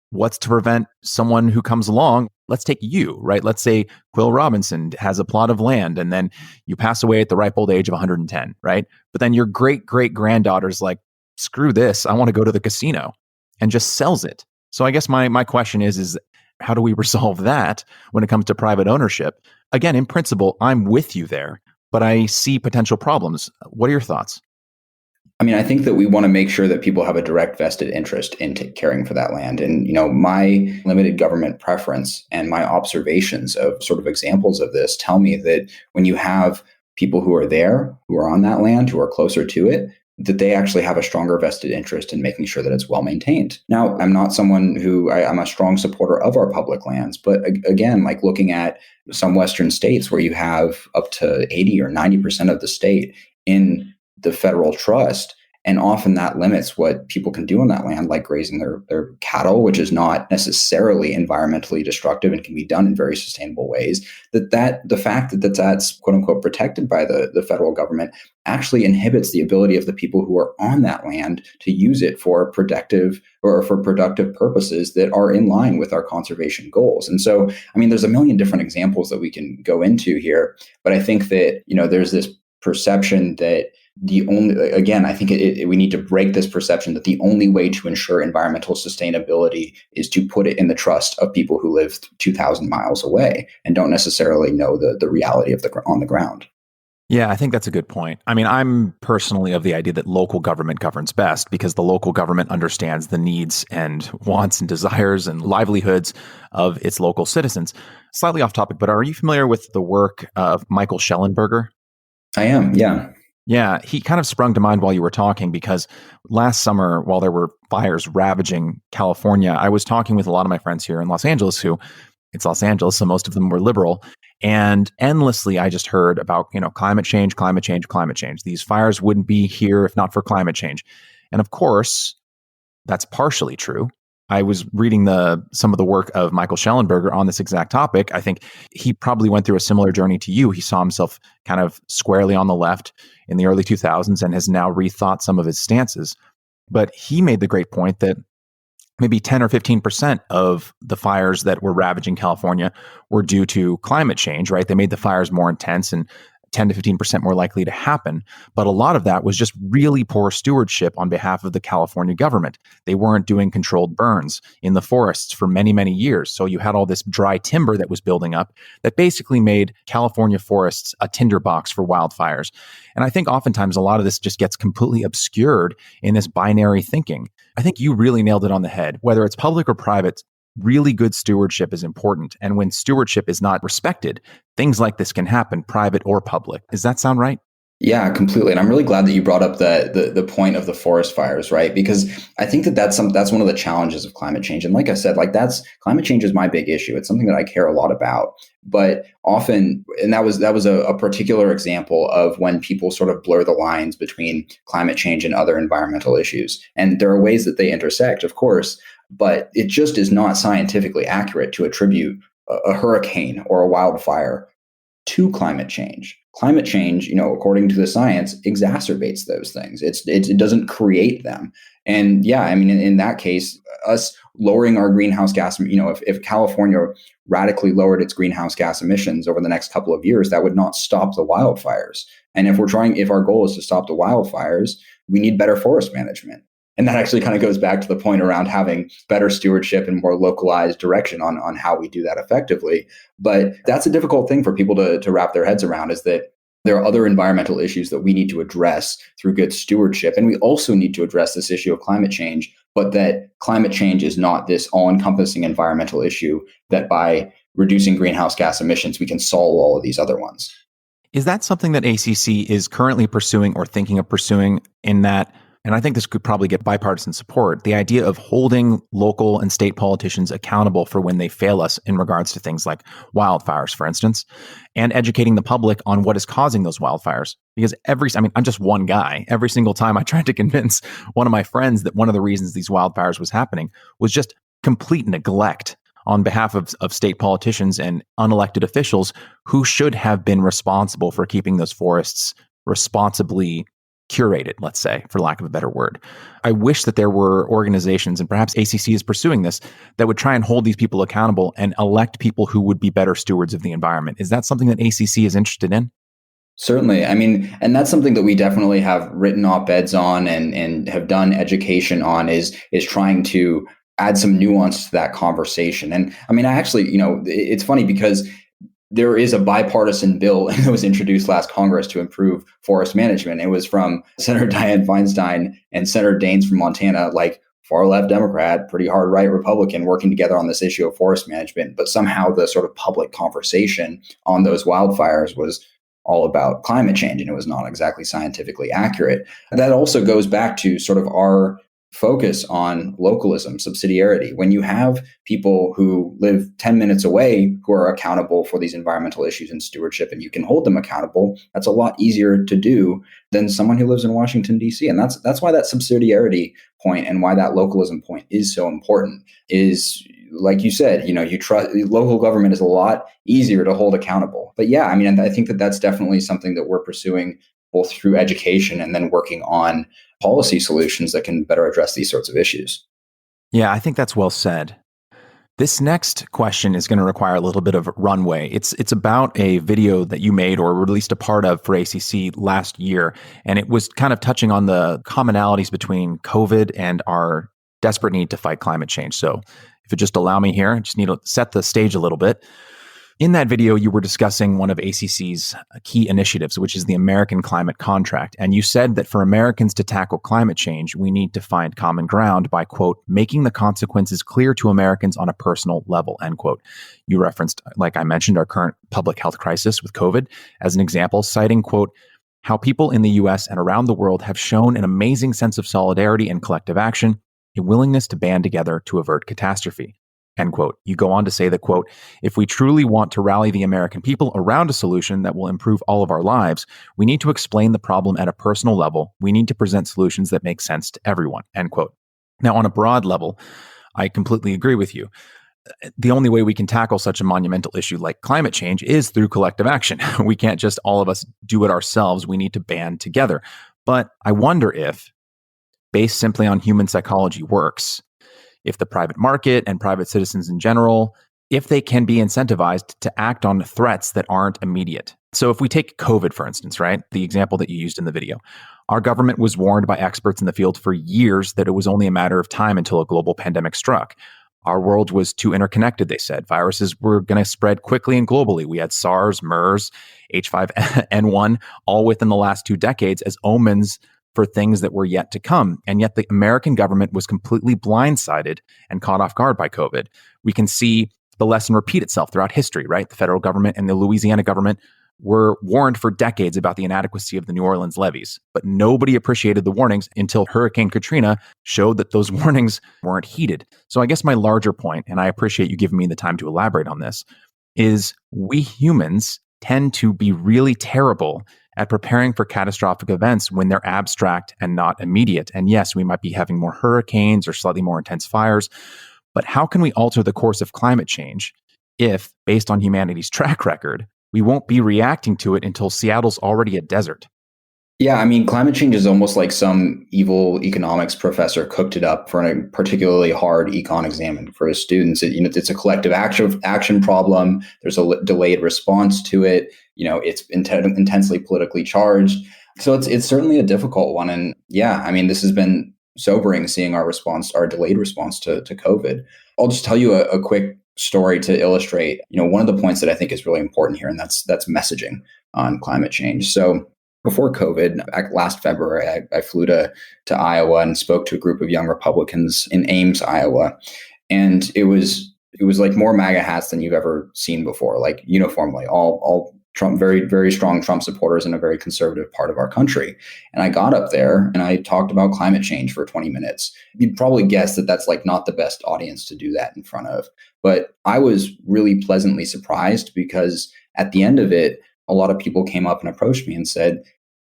what's to prevent someone who comes along? Let's take you, right? Let's say Quill Robinson has a plot of land and then you pass away at the ripe old age of 110, right? But then your great great granddaughter's like, screw this, I want to go to the casino, and just sells it. So I guess my question is how do we resolve that when it comes to private ownership? Again, in principle, I'm with you there, but I see potential problems. What are your thoughts? I mean, I think that we want to make sure that people have a direct vested interest in caring for that land. And, my limited government preference and my observations of sort of examples of this tell me that when you have people who are there, who are on that land, who are closer to it, that they actually have a stronger vested interest in making sure that it's well maintained. Now, I'm not someone I'm a strong supporter of our public lands, but again, like looking at some Western states where you have up to 80 or 90% of the state in the federal trust. And often that limits what people can do on that land, like grazing their cattle, which is not necessarily environmentally destructive and can be done in very sustainable ways. That the fact that that's quote unquote protected by the federal government actually inhibits the ability of the people who are on that land to use it for productive purposes that are in line with our conservation goals. And so, I mean, there's a million different examples that we can go into here, but I think that, there's this perception that I think we need to break this perception that the only way to ensure environmental sustainability is to put it in the trust of people who live 2,000 miles away and don't necessarily know the reality of on the ground. Yeah, I think that's a good point. I mean, I'm personally of the idea that local government governs best because the local government understands the needs and wants and desires and livelihoods of its local citizens. Slightly off topic, but are you familiar with the work of Michael Schellenberger? I am, yeah. Yeah, he kind of sprung to mind while you were talking because last summer, while there were fires ravaging California, I was talking with a lot of my friends here in Los Angeles it's Los Angeles, so most of them were liberal. And endlessly, I just heard about, climate change, climate change, climate change. These fires wouldn't be here if not for climate change. And of course, that's partially true. I was reading some of the work of Michael Schellenberger on this exact topic. I think he probably went through a similar journey to you. He saw himself kind of squarely on the left in the early 2000s and has now rethought some of his stances. But he made the great point that maybe 10 or 15% of the fires that were ravaging California were due to climate change, right? They made the fires more intense and 10 to 15% more likely to happen. But a lot of that was just really poor stewardship on behalf of the California government. They weren't doing controlled burns in the forests for many, many years. So you had all this dry timber that was building up that basically made California forests a tinderbox for wildfires. And I think oftentimes a lot of this just gets completely obscured in this binary thinking. I think you really nailed it on the head. Whether it's public or private, really good stewardship is important. And when stewardship is not respected, things like this can happen, private or public. Does that sound right? Yeah, completely. And I'm really glad that you brought up the point of the forest fires, right? Because I think that's one of the challenges of climate change. And like I said, climate change is my big issue. It's something that I care a lot about. But often, and that was a particular example of when people sort of blur the lines between climate change and other environmental issues. And there are ways that they intersect, of course, but it just is not scientifically accurate to attribute a hurricane or a wildfire to climate change. Climate change, according to the science, exacerbates those things. It doesn't create them. And yeah, I mean, in that case, us lowering our greenhouse gas, if California radically lowered its greenhouse gas emissions over the next couple of years, that would not stop the wildfires. And if our goal is to stop the wildfires, we need better forest management. And that actually kind of goes back to the point around having better stewardship and more localized direction on how we do that effectively. But that's a difficult thing for people to wrap their heads around, is that there are other environmental issues that we need to address through good stewardship. And we also need to address this issue of climate change, but that climate change is not this all-encompassing environmental issue that by reducing greenhouse gas emissions, we can solve all of these other ones. Is that something that ACC is currently pursuing or thinking of pursuing, in that and I think this could probably get bipartisan support, the idea of holding local and state politicians accountable for when they fail us in regards to things like wildfires, for instance, and educating the public on what is causing those wildfires. Because I'm just one guy. Every single time I tried to convince one of my friends that one of the reasons these wildfires was happening was just complete neglect on behalf of state politicians and unelected officials who should have been responsible for keeping those forests responsibly curated, let's say, for lack of a better word. I wish that there were organizations, and perhaps ACC is pursuing this, that would try and hold these people accountable and elect people who would be better stewards of the environment. Is that something that ACC is interested in? Certainly. I mean, and that's something that we definitely have written op-eds on and have done education on is trying to add some nuance to that conversation. And I mean, I actually, it's funny because there is a bipartisan bill that was introduced last Congress to improve forest management. It was from Senator Dianne Feinstein and Senator Daines from Montana, like far left Democrat, pretty hard right Republican, working together on this issue of forest management. But somehow the sort of public conversation on those wildfires was all about climate change, and it was not exactly scientifically accurate. And that also goes back to sort of our focus on localism, subsidiarity. When you have people who live 10 minutes away who are accountable for these environmental issues and stewardship, and you can hold them accountable, that's a lot easier to do than someone who lives in Washington, D.C. And that's why that subsidiarity point and why that localism point is so important is, like you said, you trust local government is a lot easier to hold accountable. But yeah, I mean, I think that that's definitely something that we're pursuing both through education and then working on policy solutions that can better address these sorts of issues. Yeah, I think that's well said. This next question is going to require a little bit of runway. It's about a video that you made or released a part of for ACC last year, and it was kind of touching on the commonalities between COVID and our desperate need to fight climate change. So if you just allow me here, I just need to set the stage a little bit. In that video, you were discussing one of ACC's key initiatives, which is the American Climate Contract. And you said that for Americans to tackle climate change, we need to find common ground by, quote, making the consequences clear to Americans on a personal level, end quote. You referenced, like I mentioned, our current public health crisis with COVID as an example, citing, quote, how people in the US and around the world have shown an amazing sense of solidarity and collective action, a willingness to band together to avert catastrophe. End quote. You go on to say that, quote, if we truly want to rally the American people around a solution that will improve all of our lives, we need to explain the problem at a personal level. We need to present solutions that make sense to everyone, end quote. Now, on a broad level, I completely agree with you. The only way we can tackle such a monumental issue like climate change is through collective action. We can't just all of us do it ourselves. We need to band together. But I wonder if, based simply on human psychology works, if the private market and private citizens in general, if they can be incentivized to act on threats that aren't immediate. So if we take COVID, for instance, right, the example that you used in the video, our government was warned by experts in the field for years that it was only a matter of time until a global pandemic struck. Our world was too interconnected, they said. Viruses were going to spread quickly and globally. We had SARS, MERS, H5N1, all within the last 2 decades as omens for things that were yet to come. And yet the American government was completely blindsided and caught off guard by COVID. We can see the lesson repeat itself throughout history, right? The federal government and the Louisiana government were warned for decades about the inadequacy of the New Orleans levees, but nobody appreciated the warnings until Hurricane Katrina showed that those warnings weren't heeded. So I guess my larger point, and I appreciate you giving me the time to elaborate on this, is we humans tend to be really terrible at preparing for catastrophic events when they're abstract and not immediate. And yes, we might be having more hurricanes or slightly more intense fires, but how can we alter the course of climate change if, based on humanity's track record, we won't be reacting to it until Seattle's already a desert? Yeah, I mean, climate change is almost like some evil economics professor cooked it up for a particularly hard econ exam for his students. It's a collective action problem. There's a delayed response to it. It's intensely politically charged. So it's certainly a difficult one. And yeah, I mean, this has been sobering seeing our delayed response to COVID. I'll just tell you a quick story to illustrate, one of the points that I think is really important here, and that's messaging on climate change. So before COVID, back last February, I flew to Iowa and spoke to a group of young Republicans in Ames, Iowa. And it was like more MAGA hats than you've ever seen before, like uniformly, all Trump, very, very strong Trump supporters in a very conservative part of our country. And I got up there and I talked about climate change for 20 minutes. You'd probably guess that that's like not the best audience to do that in front of. But I was really pleasantly surprised because at the end of it, a lot of people came up and approached me and said,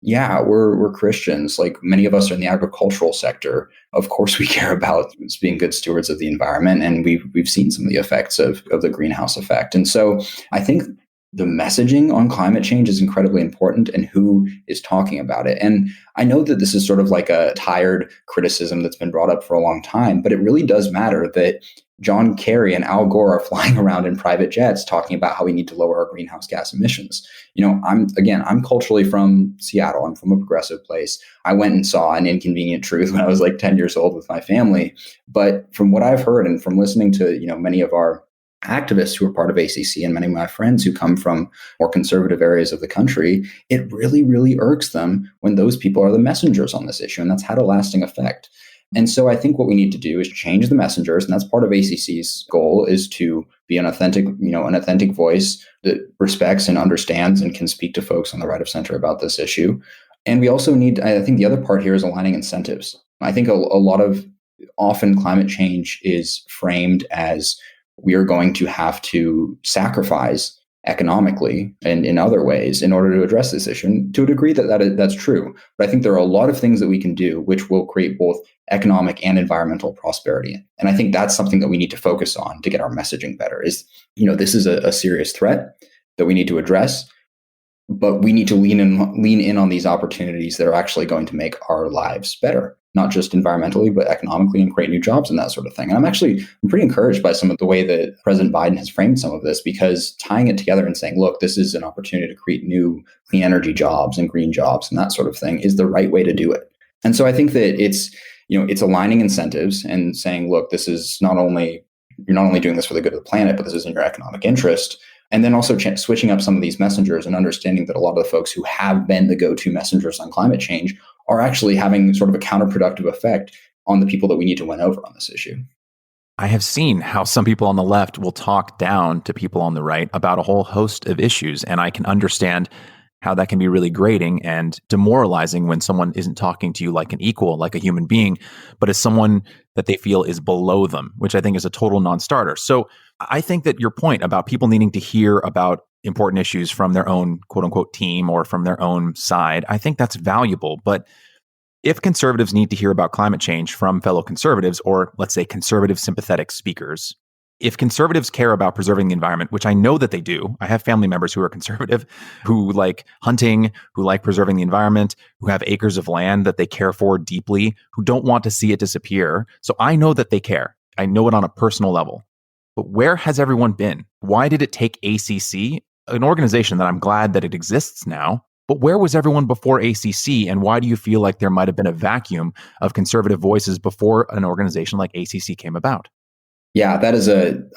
yeah, we're Christians. Like many of us are in the agricultural sector. Of course, we care about being good stewards of the environment, and we've seen some of the effects of the greenhouse effect. And so, I think the messaging on climate change is incredibly important, and who is talking about it. And I know that this is sort of like a tired criticism that's been brought up for a long time, but it really does matter that John Kerry and Al Gore are flying around in private jets talking about how we need to lower our greenhouse gas emissions. I'm culturally from Seattle. I'm from a progressive place. I went and saw An Inconvenient Truth when I was like 10 years old with my family. But from what I've heard and from listening to, many of our activists who are part of ACC and many of my friends who come from more conservative areas of the country, it really, really irks them when those people are the messengers on this issue. And that's had a lasting effect. And so I think what we need to do is change the messengers. And that's part of ACC's goal, is to be an authentic voice that respects and understands and can speak to folks on the right of center about this issue. And we also need, I think the other part here is aligning incentives. I think a lot of often climate change is framed as we are going to have to sacrifice economically and in other ways in order to address this issue. And to a degree that's true. But I think there are a lot of things that we can do which will create both economic and environmental prosperity. And I think that's something that we need to focus on to get our messaging better. Is, this is a serious threat that we need to address, but we need to lean in on these opportunities that are actually going to make our lives better, not just environmentally, but economically, and create new jobs and that sort of thing. And I'm pretty encouraged by some of the way that President Biden has framed some of this, because tying it together and saying, look, this is an opportunity to create new clean energy jobs and green jobs and that sort of thing is the right way to do it. And so I think that it's aligning incentives and saying, look, this is you're not only doing this for the good of the planet, but this is in your economic interest. And then also switching up some of these messengers and understanding that a lot of the folks who have been the go-to messengers on climate change are actually having sort of a counterproductive effect on the people that we need to win over on this issue. I have seen how some people on the left will talk down to people on the right about a whole host of issues, and I can understand how that can be really grating and demoralizing when someone isn't talking to you like an equal, like a human being, but as someone that they feel is below them, which I think is a total non-starter. So I think that your point about people needing to hear about important issues from their own quote unquote team or from their own side, I think that's valuable. But if conservatives need to hear about climate change from fellow conservatives, or let's say conservative sympathetic speakers, if conservatives care about preserving the environment, which I know that they do, I have family members who are conservative, who like hunting, who like preserving the environment, who have acres of land that they care for deeply, who don't want to see it disappear. So I know that they care. I know it on a personal level. But where has everyone been? Why did it take ACC, an organization that I'm glad that it exists now, but where was everyone before ACC? And why do you feel like there might have been a vacuum of conservative voices before an organization like ACC came about? Yeah,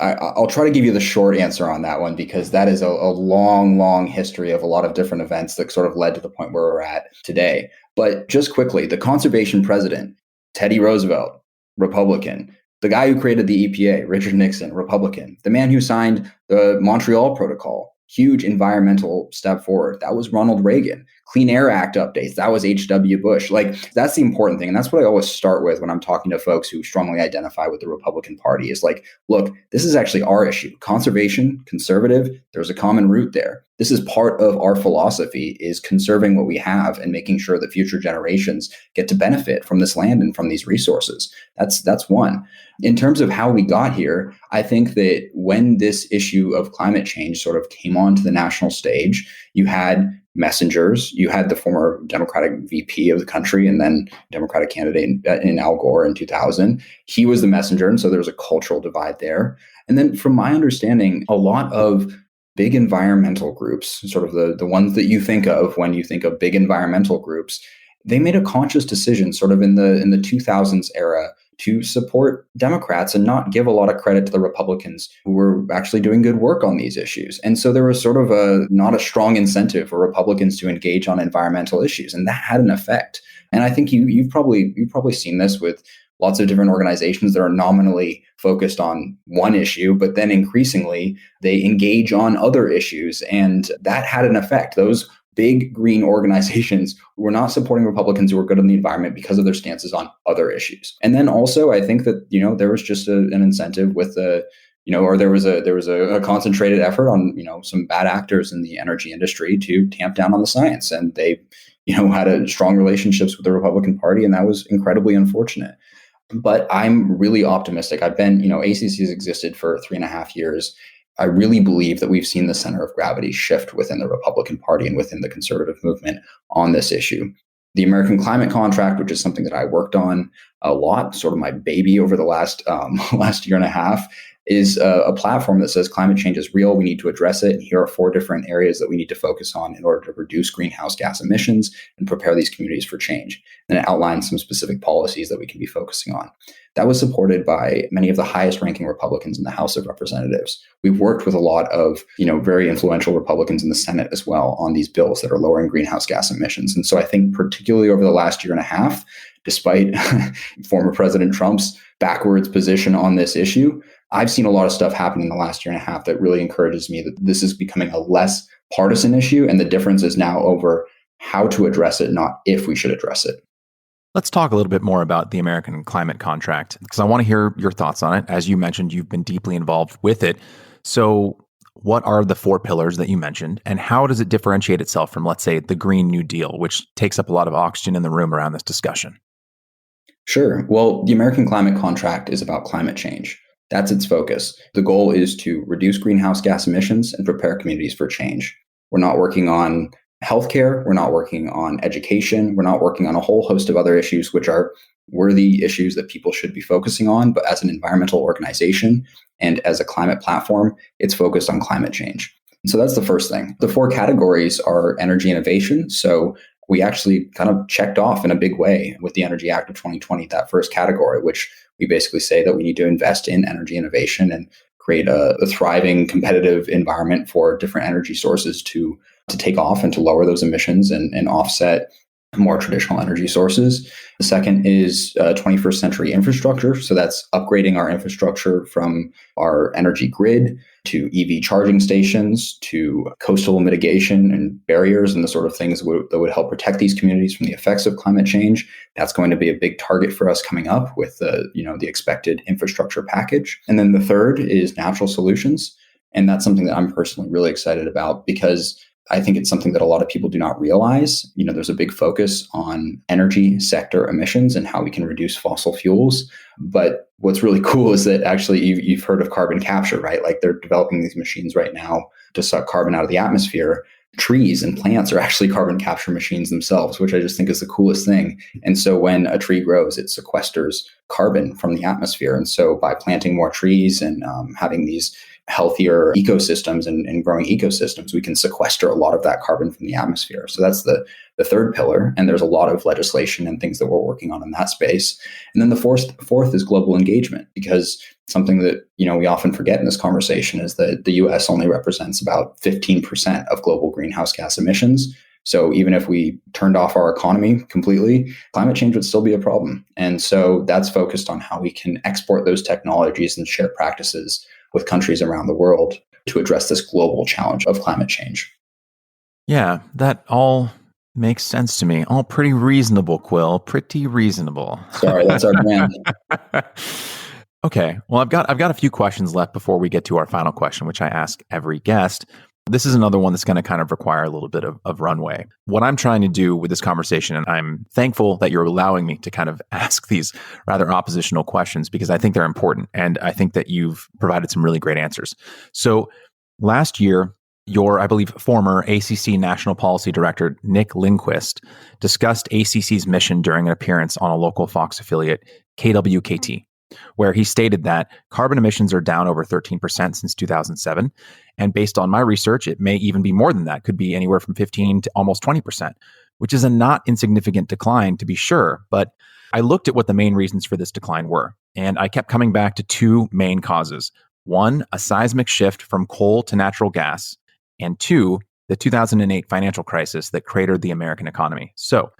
I'll try to give you the short answer on that one, because that is a long, long history of a lot of different events that sort of led to the point where we're at today. But just quickly, the conservation president, Teddy Roosevelt, Republican. The guy who created the EPA, Richard Nixon, Republican. The man who signed the Montreal Protocol, huge environmental step forward. That was Ronald Reagan. Clean Air Act updates. That was H.W. Bush. Like, that's the important thing. And that's what I always start with when I'm talking to folks who strongly identify with the Republican Party, is like, look, this is actually our issue. Conservation, conservative, there's a common root there. This is part of our philosophy, is conserving what we have and making sure that future generations get to benefit from this land and from these resources. That's one. In terms of how we got here, I think that when this issue of climate change sort of came onto the national stage, you had messengers. You had the former Democratic VP of the country and then Democratic candidate in Al Gore in 2000. He was the messenger. And so there was a cultural divide there. And then from my understanding, a lot of big environmental groups, sort of the ones that you think of when you think of big environmental groups, they made a conscious decision sort of in the 2000s era to support Democrats and not give a lot of credit to the Republicans who were actually doing good work on these issues. And so there was sort of not a strong incentive for Republicans to engage on environmental issues. And that had an effect. And I think you've probably seen this with lots of different organizations that are nominally focused on one issue, but then increasingly they engage on other issues. And that had an effect. Those big green organizations were not supporting Republicans who were good on the environment because of their stances on other issues. And then also, I think that, there was just an incentive with the, or there was a concentrated effort on, some bad actors in the energy industry to tamp down on the science. And they, had a strong relationships with the Republican Party, and that was incredibly unfortunate. But I'm really optimistic. I've been, ACC has existed for 3.5 years. I really believe that we've seen the center of gravity shift within the Republican Party and within the conservative movement on this issue. The American Climate Contract, which is something that I worked on a lot, sort of my baby over the last year and a half, is a platform that says climate change is real. We need to address it. And here are 4 different areas that we need to focus on in order to reduce greenhouse gas emissions and prepare these communities for change. And it outlines some specific policies that we can be focusing on. That was supported by many of the highest ranking Republicans in the House of Representatives. We've worked with a lot of, very influential Republicans in the Senate as well on these bills that are lowering greenhouse gas emissions. And so I think particularly over the last year and a half, despite former President Trump's backwards position on this issue, I've seen a lot of stuff happen in the last year and a half that really encourages me that this is becoming a less partisan issue. And the difference is now over how to address it, not if we should address it. Let's talk a little bit more about the American Climate Contract, because I want to hear your thoughts on it. As you mentioned, you've been deeply involved with it. So what are the 4 pillars that you mentioned, and how does it differentiate itself from, let's say, the Green New Deal, which takes up a lot of oxygen in the room around this discussion? Sure. Well, the American Climate Contract is about climate change. That's its focus. The goal is to reduce greenhouse gas emissions and prepare communities for change. We're not working on healthcare. We're not working on education. We're not working on a whole host of other issues, which are worthy issues that people should be focusing on. But as an environmental organization and as a climate platform, it's focused on climate change. So that's the first thing. The 4 categories are energy innovation. So we actually kind of checked off in a big way with the Energy Act of 2020, that first category, which we basically say that we need to invest in energy innovation and create a thriving, competitive environment for different energy sources to take off and to lower those emissions and offset more traditional energy sources. The second is 21st century infrastructure. So that's upgrading our infrastructure from our energy grid to EV charging stations to coastal mitigation and barriers and the sort of things that would help protect these communities from the effects of climate change. That's going to be a big target for us coming up with the expected infrastructure package. And then the third is natural solutions. And that's something that I'm personally really excited about because I think it's something that a lot of people do not realize. There's a big focus on energy sector emissions and how we can reduce fossil fuels. But what's really cool is that actually you've heard of carbon capture, right? Like they're developing these machines right now to suck carbon out of the atmosphere. Trees and plants are actually carbon capture machines themselves, which I just think is the coolest thing. And so when a tree grows, it sequesters carbon from the atmosphere. And so by planting more trees and having these healthier ecosystems and growing ecosystems, we can sequester a lot of that carbon from the atmosphere. So that's the third pillar. And there's a lot of legislation and things that we're working on in that space. And then the fourth is global engagement, because something that we often forget in this conversation is that the US only represents about 15% of global greenhouse gas emissions. So even if we turned off our economy completely, climate change would still be a problem. And so that's focused on how we can export those technologies and share practices with countries around the world to address this global challenge of climate change. Yeah, that all makes sense to me. All pretty reasonable, Quill. Pretty reasonable. Sorry, that's our brand. Okay. Well, I've got a few questions left before we get to our final question, which I ask every guest. This is another one that's going to kind of require a little bit of runway. What I'm trying to do with this conversation, and I'm thankful that you're allowing me to kind of ask these rather oppositional questions because I think they're important. And I think that you've provided some really great answers. So last year, your, I believe, former ACC National Policy Director, Nick Lindquist, discussed ACC's mission during an appearance on a local Fox affiliate, KWKT, where he stated that carbon emissions are down over 13% since 2007. And based on my research, it may even be more than that, could be anywhere from 15 to almost 20%, which is a not insignificant decline to be sure. But I looked at what the main reasons for this decline were, and I kept coming back to 2 main causes. 1, a seismic shift from coal to natural gas, and 2, the 2008 financial crisis that cratered the American economy. So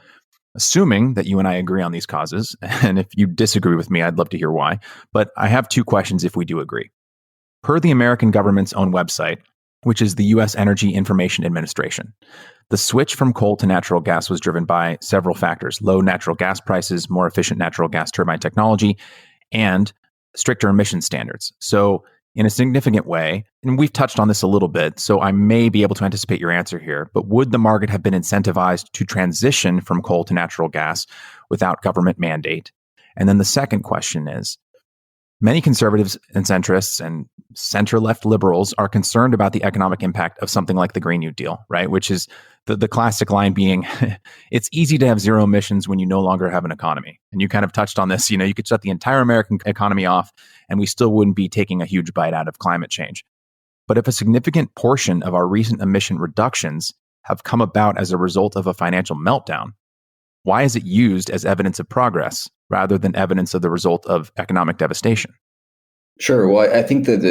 assuming that you and I agree on these causes. And if you disagree with me, I'd love to hear why. But I have two questions if we do agree. Per the American government's own website, which is the U.S. Energy Information Administration, the switch from coal to natural gas was driven by several factors: low natural gas prices, more efficient natural gas turbine technology, and stricter emission standards. So, in a significant way, and we've touched on this a little bit, so I may be able to anticipate your answer here, but would the market have been incentivized to transition from coal to natural gas without government mandate? And then the second question is, many conservatives and centrists and center-left liberals are concerned about the economic impact of something like the Green New Deal, right? Which is the classic line being, it's easy to have zero emissions when you no longer have an economy. And you kind of touched on this, you could shut the entire American economy off and we still wouldn't be taking a huge bite out of climate change. But if a significant portion of our recent emission reductions have come about as a result of a financial meltdown, why is it used as evidence of progress rather than evidence of the result of economic devastation? Sure. Well, I think that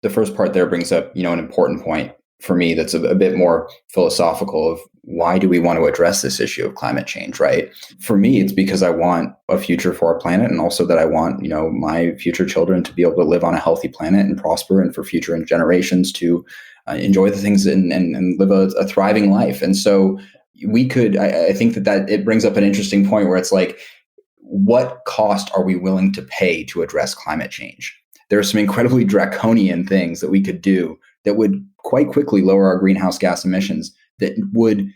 the first part there brings up an important point for me that's a bit more philosophical of why do we want to address this issue of climate change, right? For me, it's because I want a future for our planet, and also that I want my future children to be able to live on a healthy planet and prosper, and for future generations to enjoy the things and live a thriving life. And so I think that it brings up an interesting point where it's like, what cost are we willing to pay to address climate change? There are some incredibly draconian things that we could do that would quite quickly lower our greenhouse gas emissions that would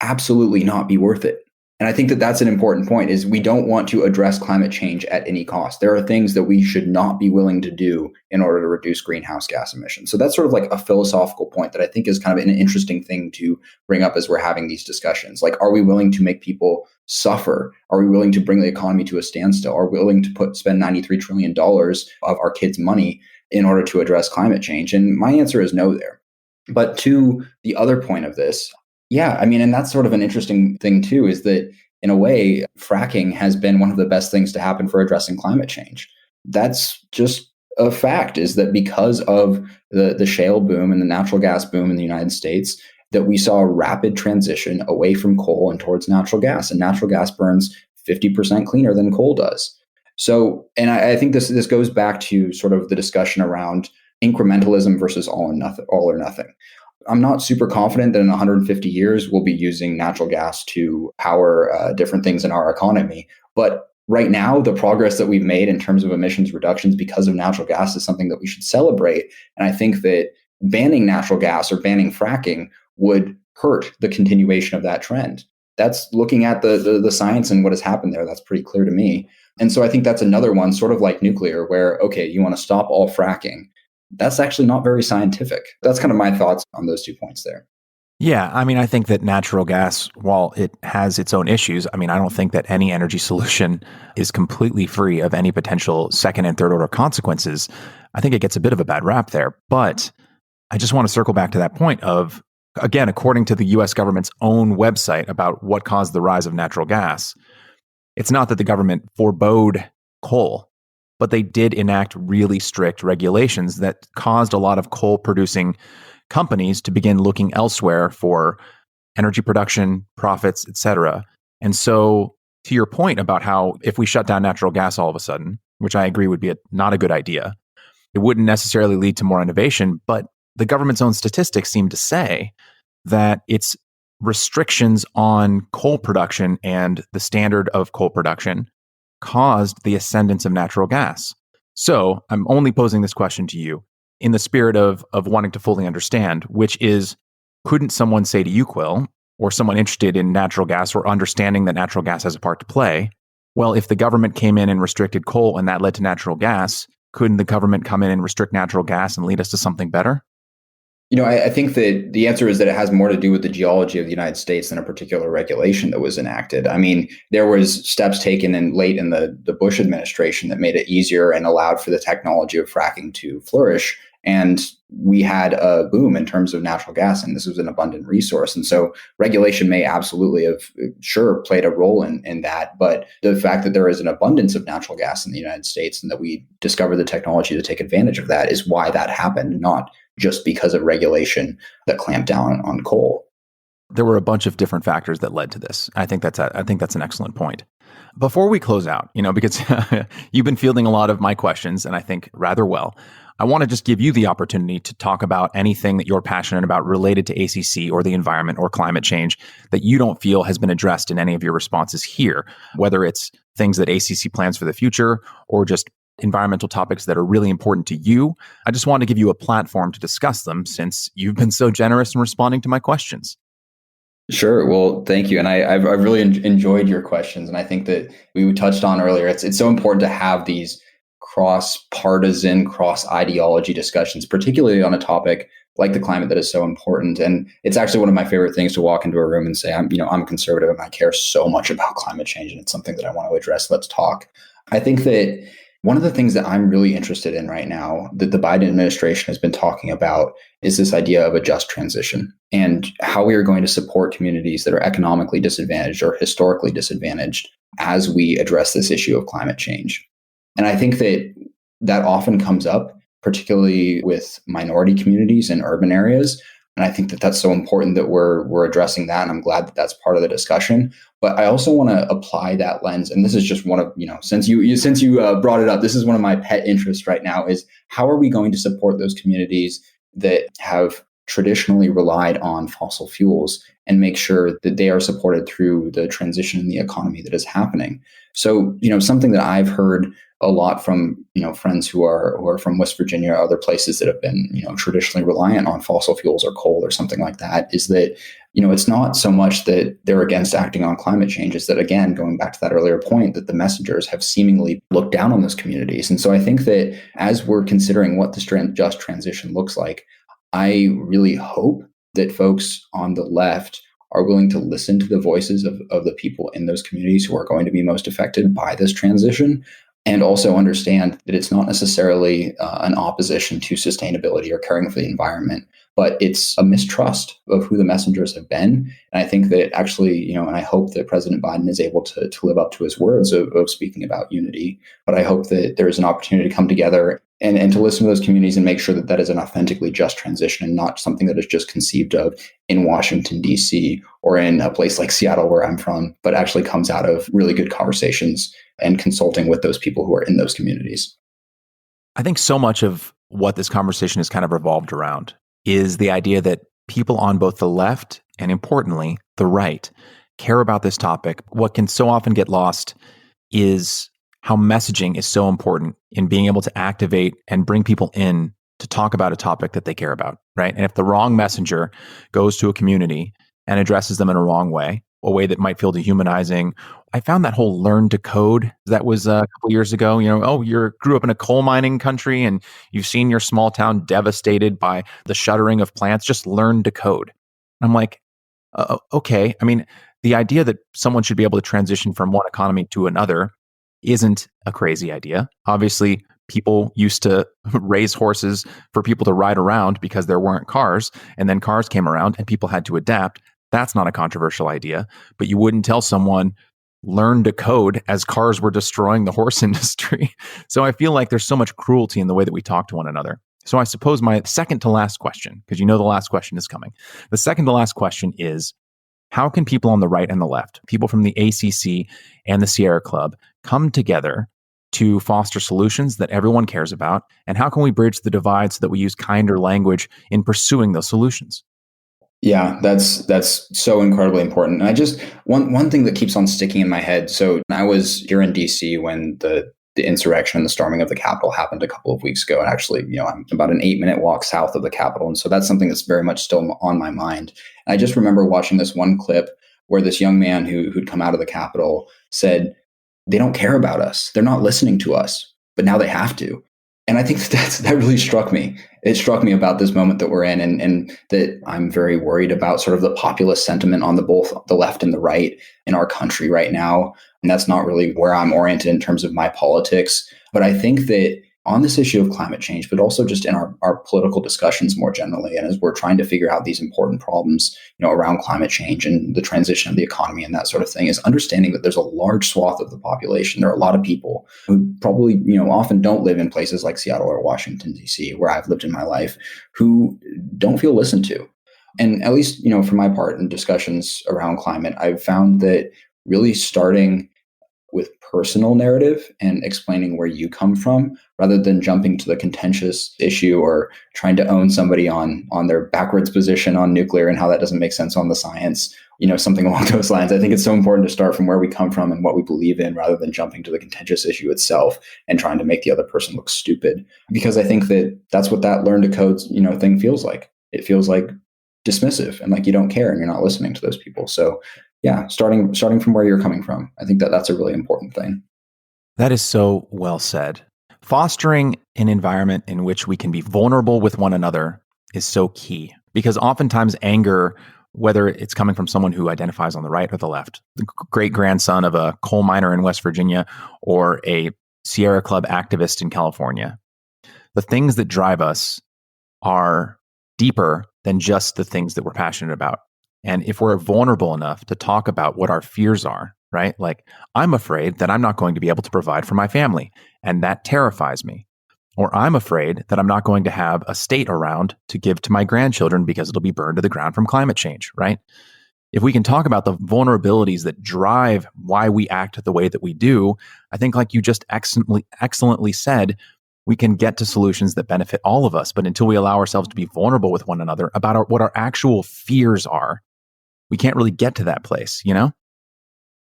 absolutely not be worth it. And I think that that's an important point, is we don't want to address climate change at any cost. There are things that we should not be willing to do in order to reduce greenhouse gas emissions. So that's sort of like a philosophical point that I think is kind of an interesting thing to bring up as we're having these discussions. Like, are we willing to make people suffer? Are we willing to bring the economy to a standstill? Are we willing to spend $93 trillion of our kids' money in order to address climate change? And my answer is no there. But to the other point of this, yeah, I mean, and that's sort of an interesting thing too, is that in a way, fracking has been one of the best things to happen for addressing climate change. That's just a fact, is that because of the shale boom and the natural gas boom in the United States, that we saw a rapid transition away from coal and towards natural gas. And natural gas burns 50% cleaner than coal does. So, and I think this goes back to sort of the discussion around incrementalism versus all or nothing. I'm not super confident that in 150 years we'll be using natural gas to power different things in our economy. But right now, the progress that we've made in terms of emissions reductions because of natural gas is something that we should celebrate. And I think that banning natural gas or banning fracking would hurt the continuation of that trend. That's looking at the science and what has happened there. That's pretty clear to me. And so I think that's another one, sort of like nuclear, where, okay, you want to stop all fracking. That's actually not very scientific. That's kind of my thoughts on those 2 points there. Yeah, I mean, I think that natural gas, while it has its own issues, I mean, I don't think that any energy solution is completely free of any potential second and third order consequences. I think it gets a bit of a bad rap there. But I just want to circle back to that point of, again, according to the US government's own website about what caused the rise of natural gas, it's not that the government forebode coal, but they did enact really strict regulations that caused a lot of coal producing companies to begin looking elsewhere for energy production, profits, etc. And so, to your point about how if we shut down natural gas all of a sudden, which I agree would be not a good idea, it wouldn't necessarily lead to more innovation. But the government's own statistics seem to say that its restrictions on coal production and the standard of coal production caused the ascendance of natural gas. So I'm only posing this question to you in the spirit of wanting to fully understand, which is, couldn't someone say to you, Quill, or someone interested in natural gas or understanding that natural gas has a part to play, well, if the government came in and restricted coal and that led to natural gas, couldn't the government come in and restrict natural gas and lead us to something better? I think that the answer is that it has more to do with the geology of the United States than a particular regulation that was enacted. I mean, there was steps taken late in the Bush administration that made it easier and allowed for the technology of fracking to flourish. And we had a boom in terms of natural gas, and this was an abundant resource. And so regulation may absolutely have played a role in that. But the fact that there is an abundance of natural gas in the United States and that we discovered the technology to take advantage of that is why that happened, not just because of regulation that clamped down on coal. there were a bunch of different factors that led to this. I think that's an excellent point. Before we close out, because you've been fielding a lot of my questions, and I think rather well, I want to just give you the opportunity to talk about anything that you're passionate about related to ACC or the environment or climate change that you don't feel has been addressed in any of your responses here, whether it's things that ACC plans for the future or just environmental topics that are really important to you. I just want to give you a platform to discuss them since you've been so generous in responding to my questions. Sure. Well, thank you. And I've really enjoyed your questions. And I think that we touched on earlier, it's so important to have these cross-partisan, cross-ideology discussions, particularly on a topic like the climate that is so important. And it's actually one of my favorite things to walk into a room and say, I'm a conservative and I care so much about climate change and it's something that I want to address. Let's talk. I think that one of the things that I'm really interested in right now that the Biden administration has been talking about is this idea of a just transition and how we are going to support communities that are economically disadvantaged or historically disadvantaged as we address this issue of climate change. And I think that often comes up, particularly with minority communities in urban areas. And I think that that's so important that we're addressing that. And I'm glad that that's part of the discussion. But I also want to apply that lens. And this is just one of, since you brought it up, this is one of my pet interests right now is how are we going to support those communities that have traditionally relied on fossil fuels and make sure that they are supported through the transition in the economy that is happening. So, something that I've heard a lot from, friends who are from West Virginia or other places that have been, traditionally reliant on fossil fuels or coal or something like that is that, it's not so much that they're against acting on climate change. It's that, again, going back to that earlier point, that the messengers have seemingly looked down on those communities. And so I think that as we're considering what this just transition looks like, I really hope that folks on the left are willing to listen to the voices of the people in those communities who are going to be most affected by this transition, and also understand that it's not necessarily an opposition to sustainability or caring for the environment, but it's a mistrust of who the messengers have been. And I think that actually, and I hope that President Biden is able to live up to his words of speaking about unity. But I hope that there is an opportunity to come together and to listen to those communities and make sure that that is an authentically just transition and not something that is just conceived of in Washington, D.C. or in a place like Seattle, where I'm from, but actually comes out of really good conversations and consulting with those people who are in those communities. I think so much of what this conversation has kind of revolved around is the idea that people on both the left and, importantly, the right care about this topic. What can so often get lost is how messaging is so important in being able to activate and bring people in to talk about a topic that they care about, right? And if the wrong messenger goes to a community and addresses them in a wrong way, a way that might feel dehumanizing. I found that whole learn to code that was a couple years ago. You grew up in a coal mining country and you've seen your small town devastated by the shuttering of plants. Just learn to code. And I'm like, okay. I mean, the idea that someone should be able to transition from one economy to another isn't a crazy idea. Obviously, people used to raise horses for people to ride around because there weren't cars, and then cars came around and people had to adapt. That's not a controversial idea, but you wouldn't tell someone learn to code as cars were destroying the horse industry. So I feel like there's so much cruelty in the way that we talk to one another. So I suppose my second to last question, because the last question is coming. The second to last question is, how can people on the right and the left, people from the ACC and the Sierra Club, come together to foster solutions that everyone cares about? And how can we bridge the divide so that we use kinder language in pursuing those solutions? Yeah, that's so incredibly important. And I just one thing that keeps on sticking in my head. So I was here in DC when the insurrection and the storming of the Capitol happened a couple of weeks ago. And actually, I'm about an 8-minute walk south of the Capitol. And so that's something that's very much still on my mind. And I just remember watching this one clip where this young man who'd come out of the Capitol said, they don't care about us. They're not listening to us, but now they have to. And I think that really struck me. It struck me about this moment that we're in, and that I'm very worried about sort of the populist sentiment on both the left and the right in our country right now. And that's not really where I'm oriented in terms of my politics. But I think that on this issue of climate change, but also just in our political discussions more generally, and as we're trying to figure out these important problems, around climate change and the transition of the economy and that sort of thing, is understanding that there's a large swath of the population. There are a lot of people who probably, often don't live in places like Seattle or Washington, D.C., where I've lived in my life, who don't feel listened to. And at least, for my part in discussions around climate, I've found that really starting with personal narrative and explaining where you come from rather than jumping to the contentious issue or trying to own somebody on their backwards position on nuclear and how that doesn't make sense on the science, something along those lines. I think it's so important to start from where we come from and what we believe in rather than jumping to the contentious issue itself and trying to make the other person look stupid. Because I think that that's what that learn to code, thing feels like. It feels like dismissive and like you don't care and you're not listening to those people. So yeah, starting from where you're coming from. I think that that's a really important thing. That is so well said. Fostering an environment in which we can be vulnerable with one another is so key, because oftentimes anger, whether it's coming from someone who identifies on the right or the left, the great-grandson of a coal miner in West Virginia or a Sierra Club activist in California, the things that drive us are deeper than just the things that we're passionate about. And if we're vulnerable enough to talk about what our fears are, right? Like, I'm afraid that I'm not going to be able to provide for my family, and that terrifies me. Or I'm afraid that I'm not going to have a state around to give to my grandchildren because it'll be burned to the ground from climate change, right? If we can talk about the vulnerabilities that drive why we act the way that we do, I think, like you just excellently said, we can get to solutions that benefit all of us. But until we allow ourselves to be vulnerable with one another about what our actual fears are, we can't really get to that place,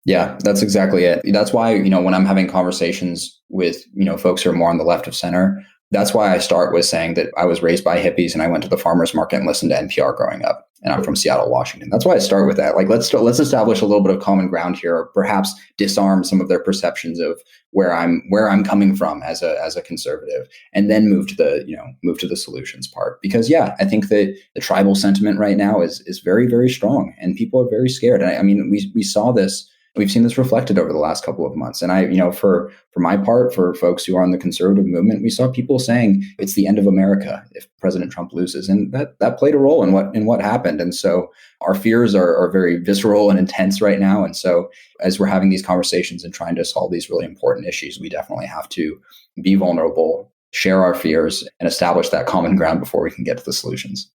Yeah, that's exactly it. That's why, when I'm having conversations with, folks who are more on the left of center, that's why I start with saying that I was raised by hippies and I went to the farmer's market and listened to NPR growing up. And I'm from Seattle, Washington. That's why I start with that. Like, let's establish a little bit of common ground here, or perhaps disarm some of their perceptions of where I'm coming from as a conservative, and then move to the solutions part. Because I think that the tribal sentiment right now is very, very strong, and people are very scared. And I mean, we saw this. We've seen this reflected over the last couple of months. And for my part, for folks who are in the conservative movement, we saw people saying it's the end of America if President Trump loses. And that played a role in what happened. And so our fears are very visceral and intense right now. And so as we're having these conversations and trying to solve these really important issues, we definitely have to be vulnerable, share our fears, and establish that common ground before we can get to the solutions.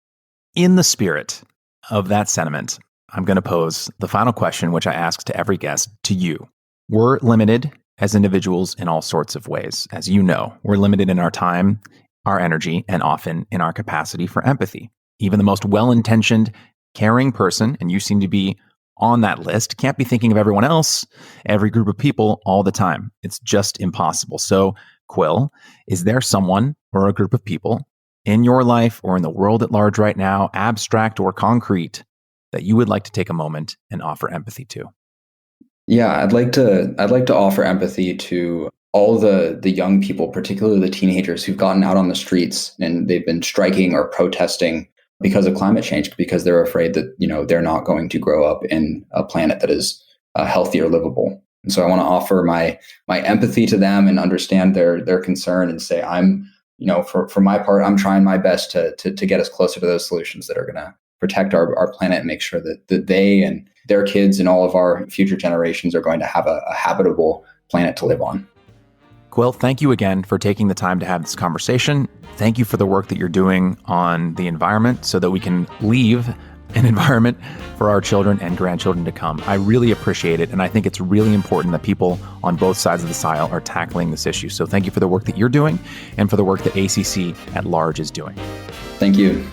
In the spirit of that sentiment, I'm going to pose the final question, which I ask to every guest, to you. We're limited as individuals in all sorts of ways. As you know, we're limited in our time, our energy, and often in our capacity for empathy. Even the most well-intentioned, caring person, and you seem to be on that list, can't be thinking of everyone else, every group of people all the time. It's just impossible. So, Quill, is there someone or a group of people in your life or in the world at large right now, abstract or concrete, that you would like to take a moment and offer empathy to? Yeah, I'd like to offer empathy to all the young people, particularly the teenagers who've gotten out on the streets and they've been striking or protesting because of climate change, because they're afraid that, they're not going to grow up in a planet that is healthy or livable. And so I want to offer my empathy to them and understand their concern and say, for my part, I'm trying my best to get us closer to those solutions that are going to protect our planet and make sure that they and their kids and all of our future generations are going to have a habitable planet to live on. Quill, thank you again for taking the time to have this conversation. Thank you for the work that you're doing on the environment so that we can leave an environment for our children and grandchildren to come. I really appreciate it. And I think it's really important that people on both sides of the aisle are tackling this issue. So thank you for the work that you're doing and for the work that ACC at large is doing. Thank you.